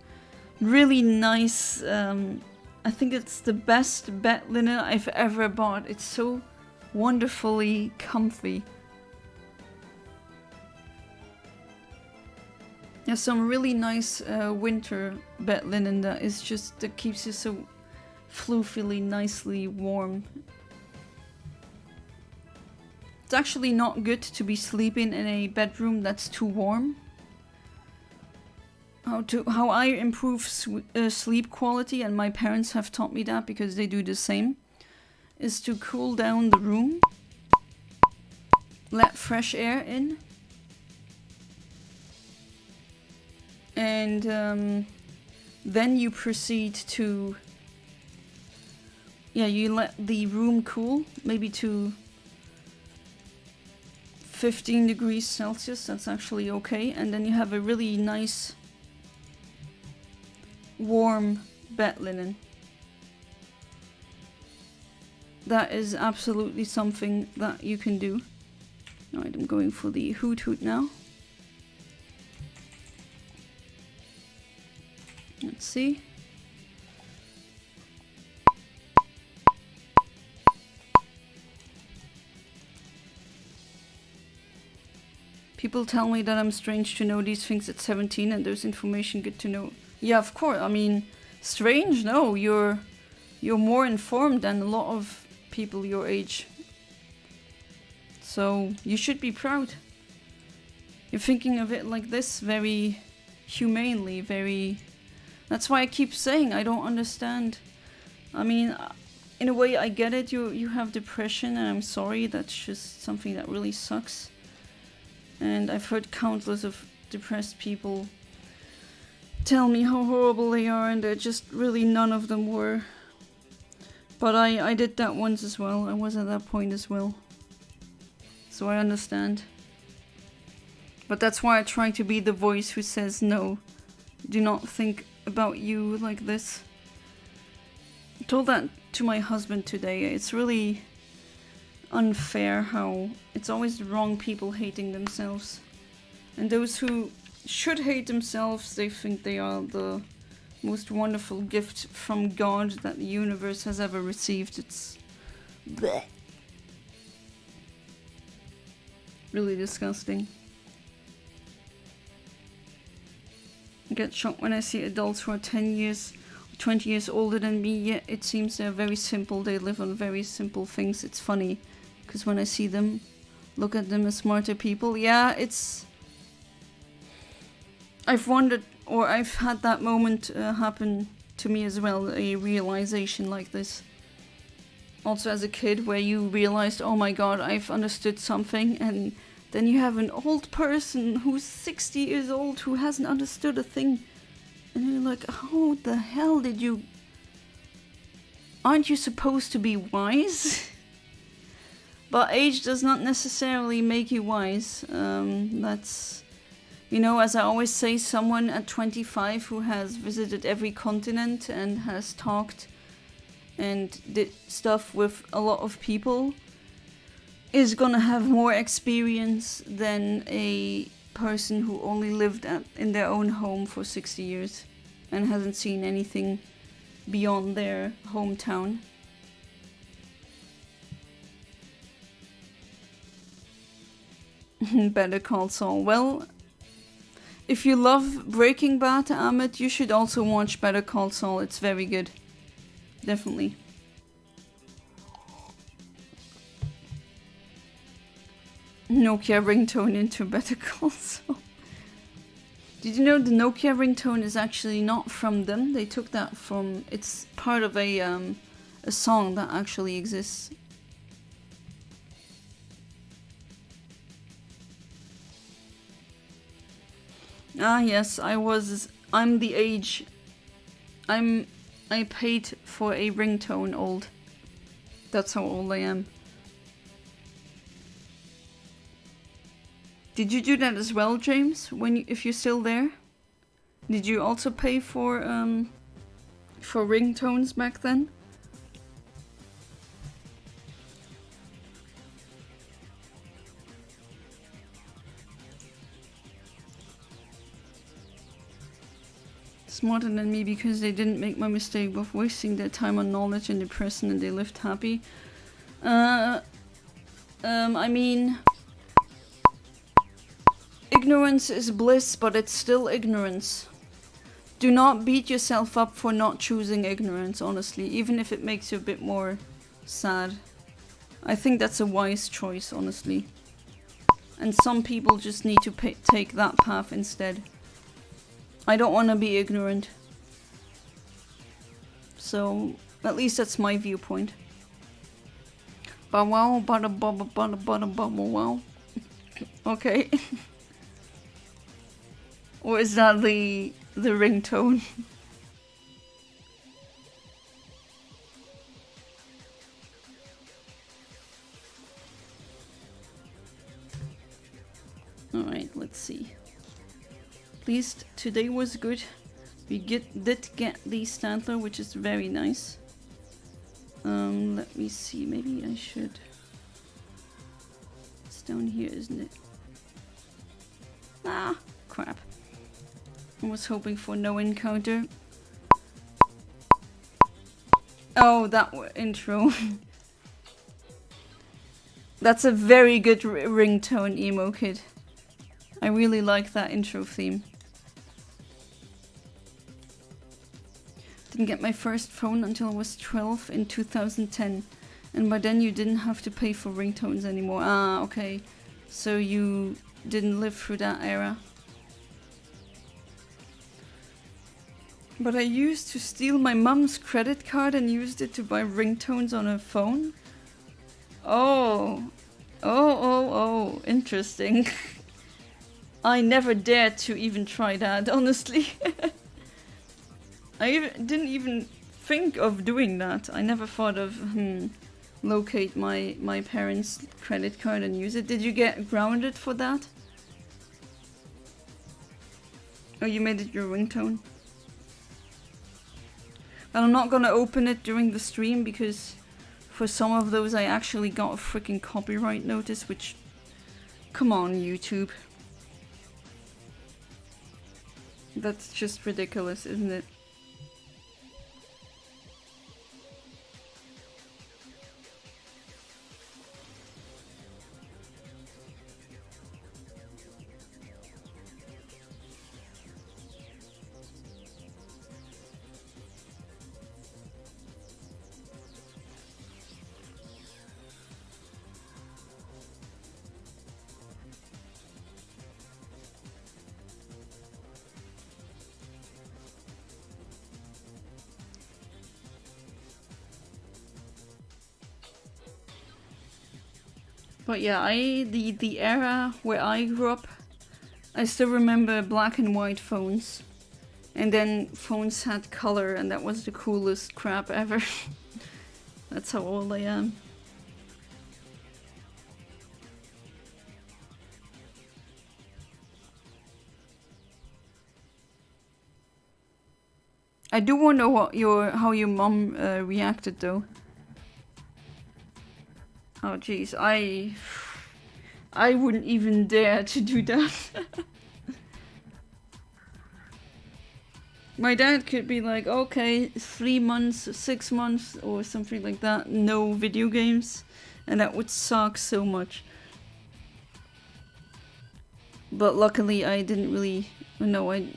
really nice, I think it's the best bed linen I've ever bought. It's so wonderfully comfy. There's some really nice winter bed linen that keeps you so floofily, nicely warm. It's actually not good to be sleeping in a bedroom that's too warm. How I improve sleep quality, and my parents have taught me that because they do the same, is to cool down the room, let fresh air in, and then you proceed to, you let the room cool, maybe to 15 degrees Celsius, that's actually okay, and then you have a really nice warm bed linen. That is absolutely something that you can do. Alright, I'm going for the Hoothoot now. Let's see. People tell me that I'm strange to know these things at 17, and there's information good to know. Yeah, of course. I mean, strange? No, you're more informed than a lot of people your age. So you should be proud. You're thinking of it like this, very humanely, very... That's why I keep saying I don't understand. I mean, in a way I get it. You have depression, and I'm sorry. That's just something that really sucks. And I've heard countless of depressed people tell me how horrible they are, and they're just really none of them were. But I did that once as well. I was at that point as well. So I understand. But that's why I try to be the voice who says no. Do not think about you like this. I told that to my husband today. It's really unfair how it's always the wrong people hating themselves. And those who should hate themselves, they think they are the most wonderful gift from God that the universe has ever received. It's bleh. really disgusting. I get shocked when I see adults who are 10 years, 20 years older than me, yet it seems they're very simple. They live on very simple things. It's funny, because when I see them, look at them as smarter people. Yeah, it's... I've wondered, or I've had that moment happen to me as well, a realization like this. Also as a kid, where you realized, oh my god, I've understood something, and then you have an old person who's 60 years old who hasn't understood a thing. And you're like, how the hell did you... Aren't you supposed to be wise? But age does not necessarily make you wise. That's... You know, as I always say, someone at 25 who has visited every continent and has talked and did stuff with a lot of people is gonna have more experience than a person who only lived in their own home for 60 years and hasn't seen anything beyond their hometown. Better Call Saul. Well, if you love Breaking Bad, Ahmed, you should also watch Better Call Saul. It's very good. Definitely. Nokia ringtone into Better Call Saul. Did you know the Nokia ringtone is actually not from them? They took that from... It's part of a song that actually exists. Ah yes, I'm the age. I paid for a ringtone old. That's how old I am. Did you do that as well, James? If you're still there? Did you also pay for ringtones back then? Smarter than me because they didn't make my mistake of wasting their time on knowledge and depression and they lived happy. I mean... Ignorance is bliss, but it's still ignorance. Do not beat yourself up for not choosing ignorance, honestly, even if it makes you a bit more sad. I think that's a wise choice, honestly. And some people just need to take that path instead. I don't want to be ignorant. So, at least that's my viewpoint. Ba wow, bada bada bada bada bada wow. Okay. Or is that the ringtone? Alright, let's see. At least today was good. We did get the Stantler, which is very nice. Let me see, maybe I should... It's down here, isn't it? Ah, crap. I was hoping for no encounter. Oh, that intro. That's a very good ringtone, Emo Kid. I really like that intro theme. Didn't get my first phone until I was 12 in 2010. And by then you didn't have to pay for ringtones anymore. Ah, okay. So you didn't live through that era. But I used to steal my mum's credit card and used it to buy ringtones on her phone? Oh. Oh, interesting. I never dared to even try that, honestly. I didn't even think of doing that. I never thought of, locate my parents' credit card and use it. Did you get grounded for that? Oh, you made it your ringtone? But I'm not gonna open it during the stream because for some of those I actually got a freaking copyright notice, which... Come on, YouTube. That's just ridiculous, isn't it? But yeah, the era where I grew up, I still remember black and white phones. And then phones had color, and that was the coolest crap ever. That's how old I am. I do wonder what how your mom reacted though. Oh jeez, I wouldn't even dare to do that. My dad could be like, okay, 3 months, 6 months, or something like that, no video games, and that would suck so much. But luckily, I didn't really. No, I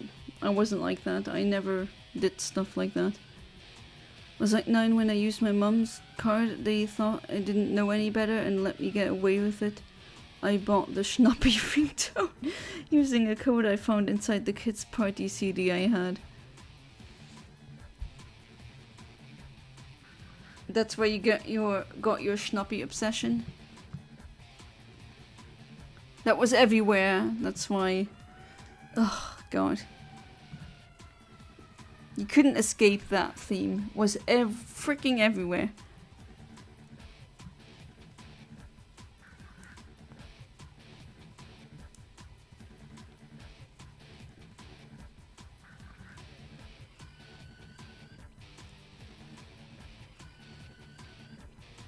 wasn't like that. I never did stuff like that. I was like 9 when I used my mum's card. They thought I didn't know any better and let me get away with it. I bought the Schnappy ringtone using a code I found inside the kids' party CD I had. That's where you got your Schnappy obsession. That was everywhere. That's why. Oh God. You couldn't escape that theme. It was freaking everywhere.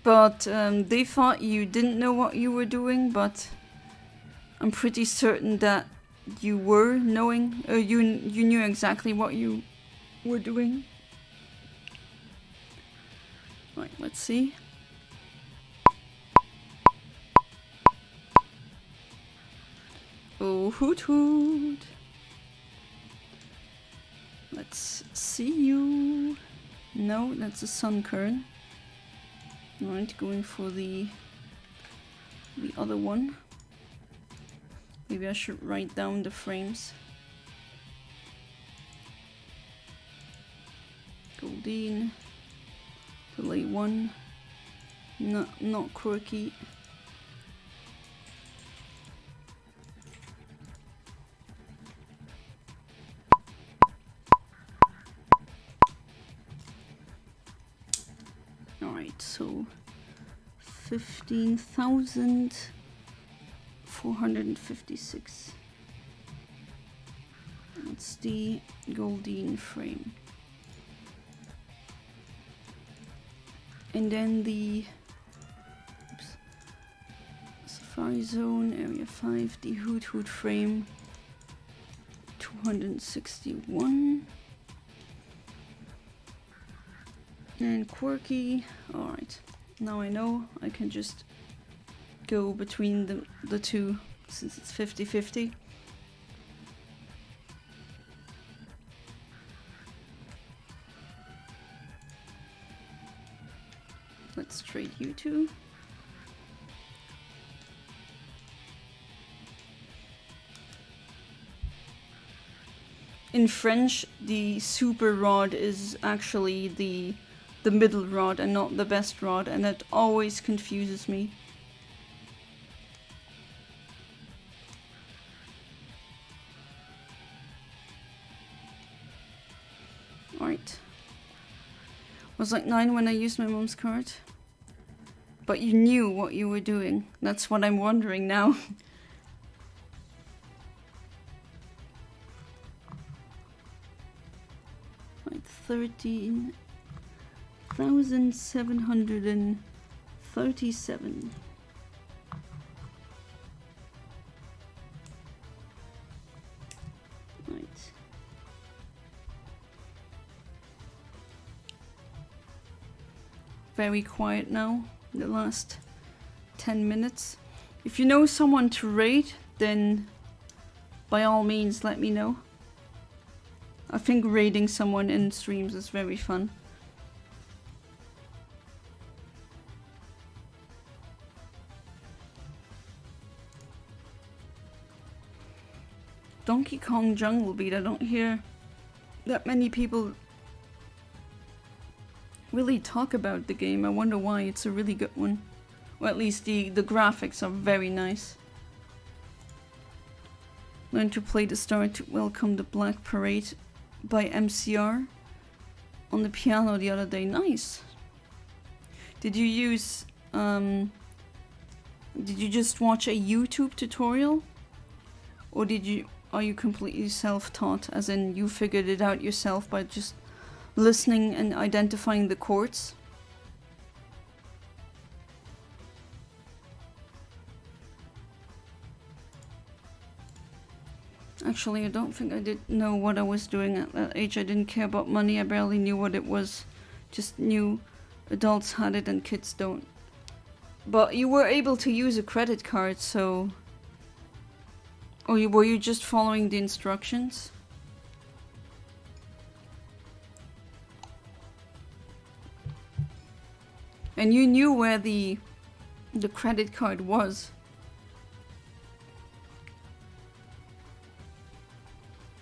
But they thought you didn't know what you were doing, but I'm pretty certain that you were knowing, you knew exactly what you were doing. Right, let's see. Oh, hoot hoot. Let's see you. No, that's a Sunkern. Alright, going for the other one. Maybe I should write down the frames. Goldeen. Delay 1. Not quirky. Alright, so 15,456. That's the Goldeen frame. And then the Safari Zone, Area 5, the Hoot Hoot frame, 261. And quirky. Alright, now I know I can just go between the two since it's 50-50. Let's trade you two. In French, the super rod is actually the middle rod and not the best rod, and that always confuses me. Alright. Was like 9 when I used my mom's card. But you knew what you were doing. That's what I'm wondering now. Like 13,737. Right. Very quiet now. The last 10 minutes. If you know someone to raid, then by all means let me know. I think raiding someone in streams is very fun. Donkey Kong Jungle Beat, I don't hear that many people really talk about the game. I wonder why. It's a really good one. Or at least the graphics are very nice. Learn to play the Star to Welcome the Black Parade by MCR on the piano the other day. Nice. Did you use did you just watch a YouTube tutorial? Or are you completely self-taught, as in you figured it out yourself by just listening and identifying the chords? Actually, I don't think I did know what I was doing at that age. I didn't care about money. I barely knew what it was. Just knew adults had it and kids don't. But you were able to use a credit card, so... Or were you just following the instructions? And you knew where the credit card was.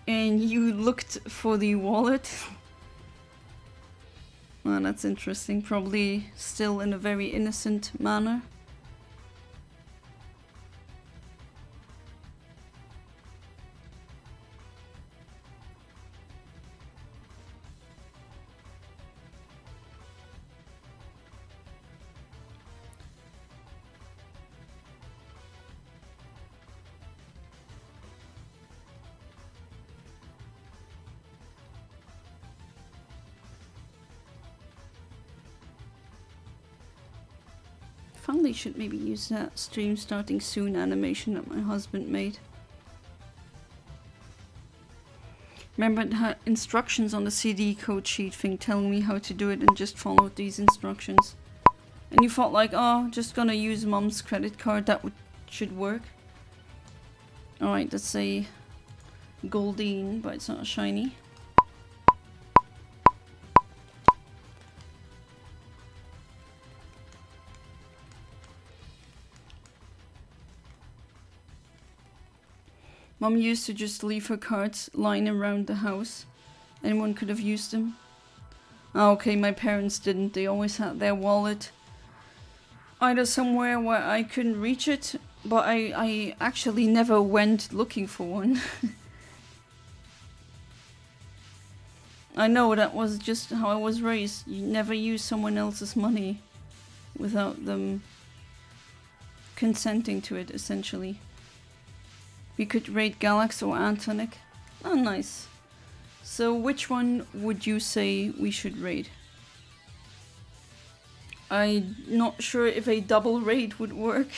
And you looked for the wallet. Well, that's interesting. Probably still in a very innocent manner. Finally should maybe use that stream starting soon animation that my husband made. Remember it had instructions on the CD code sheet thing telling me how to do it, and just followed these instructions. And you thought like, oh, just gonna use mom's credit card, that should work. Alright, that's a Goldeen, but it's not a shiny. Mom used to just leave her cards lying around the house. Anyone could have used them. Oh, okay, my parents didn't. They always had their wallet either somewhere where I couldn't reach it, but I actually never went looking for one. I know that was just how I was raised. You never use someone else's money without them consenting to it, essentially. We could raid Galax or Antonic. Oh, nice. So which one would you say we should raid? I'm not sure if a double raid would work.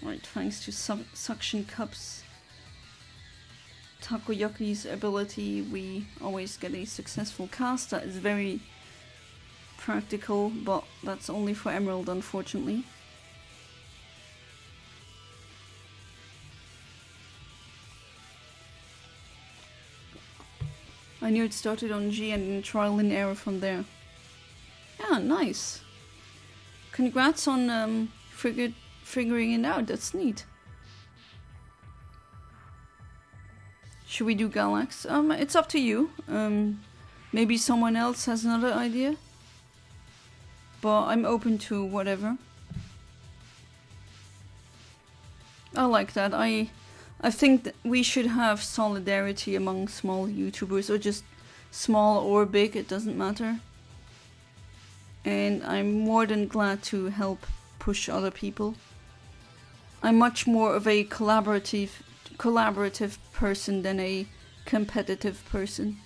Right, thanks to Suction Cups Takoyaki's ability, we always get a successful cast. That is very practical, but that's only for Emerald, unfortunately. I knew it started on G and in trial and error from there. Yeah, nice. Congrats on figuring it out. That's neat. Should we do Galax? It's up to you. Maybe someone else has another idea. But I'm open to whatever. I like that. I think that we should have solidarity among small YouTubers, or just small or big, it doesn't matter. And I'm more than glad to help push other people. I'm much more of a collaborative person than a competitive person.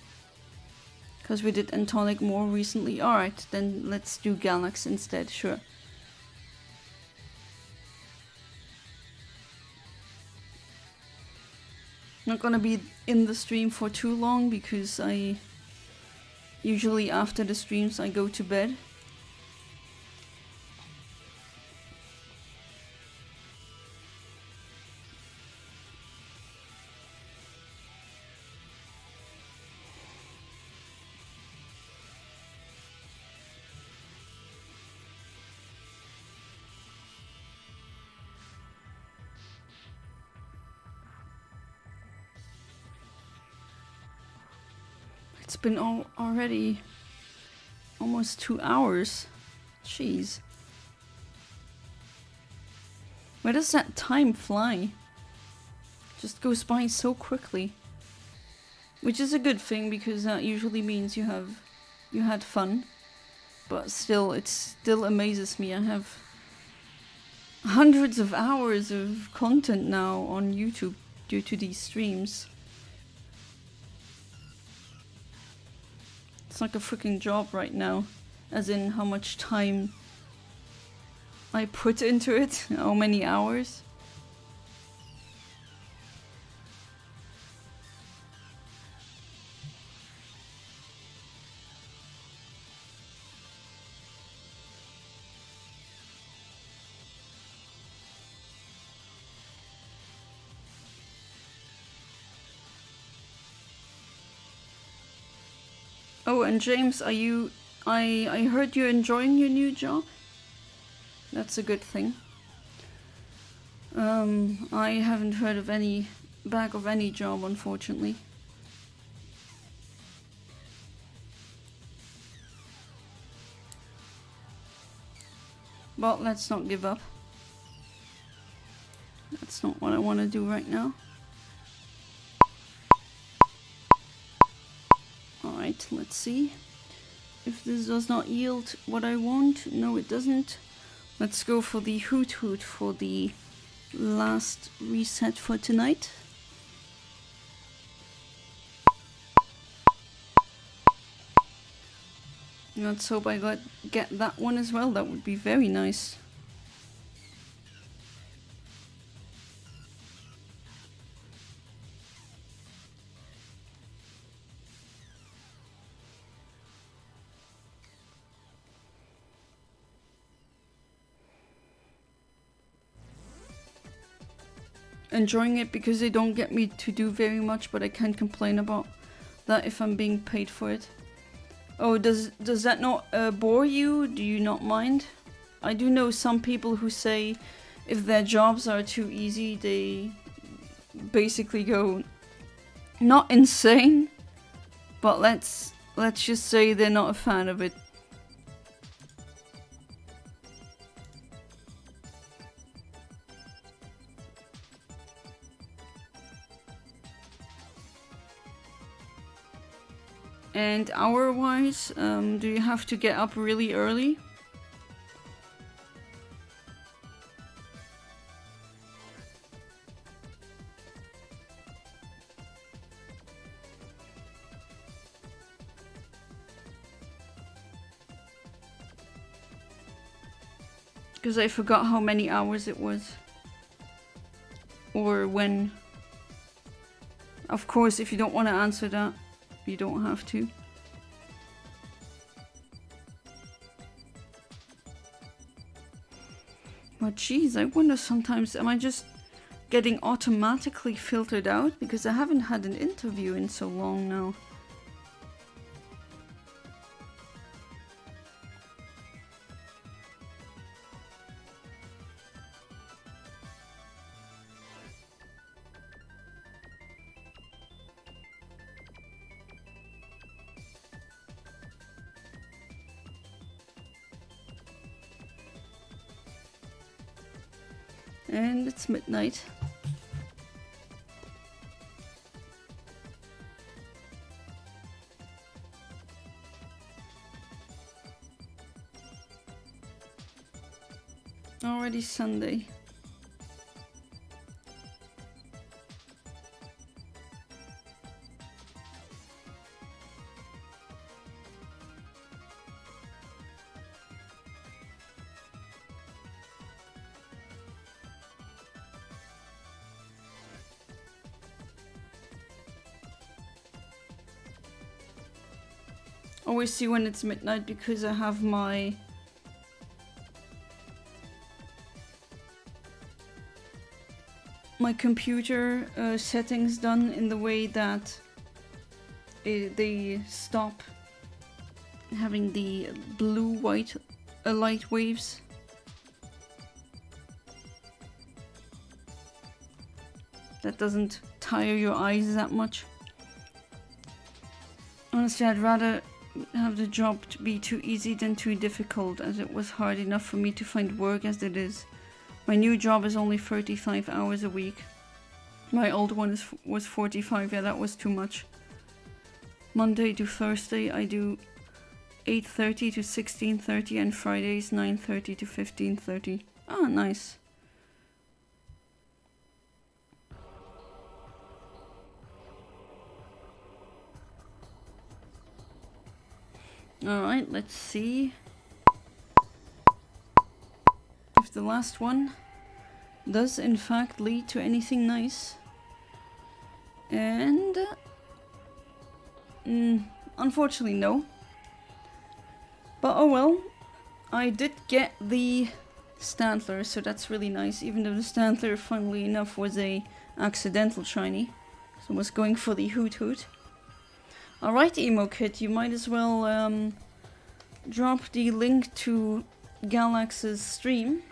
Because we did Antonic more recently. Alright, then let's do Galax instead, sure. Not gonna be in the stream for too long, because I usually after the streams I go to bed. It's been already almost 2 hours. Jeez. Where does that time fly? Just goes by so quickly. Which is a good thing because that usually means you had fun. But still, it still amazes me. I have hundreds of hours of content now on YouTube due to these streams. It's like a freaking job right now, as in how much time I put into it, how many hours. Oh, and James, I heard you're enjoying your new job? That's a good thing. I haven't heard of any back of any job, unfortunately. But let's not give up. That's not what I want to do right now. Alright, let's see if this does not yield what I want. No, it doesn't. Let's go for the Hoothoot for the last reset for tonight. Let's hope I get that one as well. That would be very nice. Enjoying it because they don't get me to do very much, but I can't complain about that if I'm being paid for it. Oh, does that not bore you? Do you not mind? I do know some people who say if their jobs are too easy, they basically go not insane, but let's just say they're not a fan of it. And hour-wise, do you have to get up really early? Because I forgot how many hours it was. Or when. Of course, if you don't want to answer that, you don't have to. But geez, I wonder sometimes, am I just getting automatically filtered out? Because I haven't had an interview in so long now. And it's midnight. Already Sunday. Always see when it's midnight because I have my computer settings done in the way that they stop having the blue-white light waves. That doesn't tire your eyes that much. And Honestly, I'd rather have the job to be too easy than too difficult, as it was hard enough for me to find work as it is. My new job is only 35 hours a week. My old one was 45, yeah, that was too much. Monday to Thursday I do 8:30 to 16:30 and Fridays 9:30 to 15:30. Ah, nice. Alright, let's see if the last one does in fact lead to anything nice. And unfortunately no. But oh well, I did get the Stantler, so that's really nice, even though the Stantler, funnily enough, was a accidental shiny. So I was going for the Hoothoot. Alright, Emo Kid, you might as well drop the link to Galax's stream.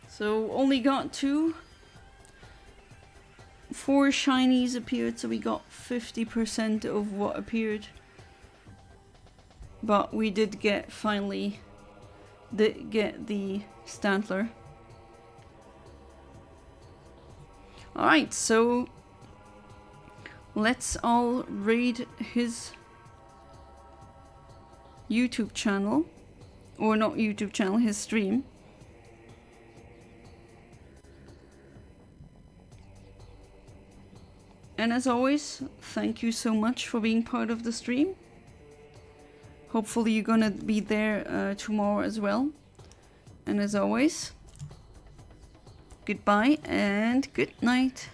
So only got 4 shinies appeared, so we got 50% of what appeared. But we did get, finally, get the Stantler. Alright, so let's all raid his YouTube channel. Or not YouTube channel, his stream. And as always, thank you so much for being part of the stream. Hopefully you're gonna be there tomorrow as well. And as always, goodbye and good night.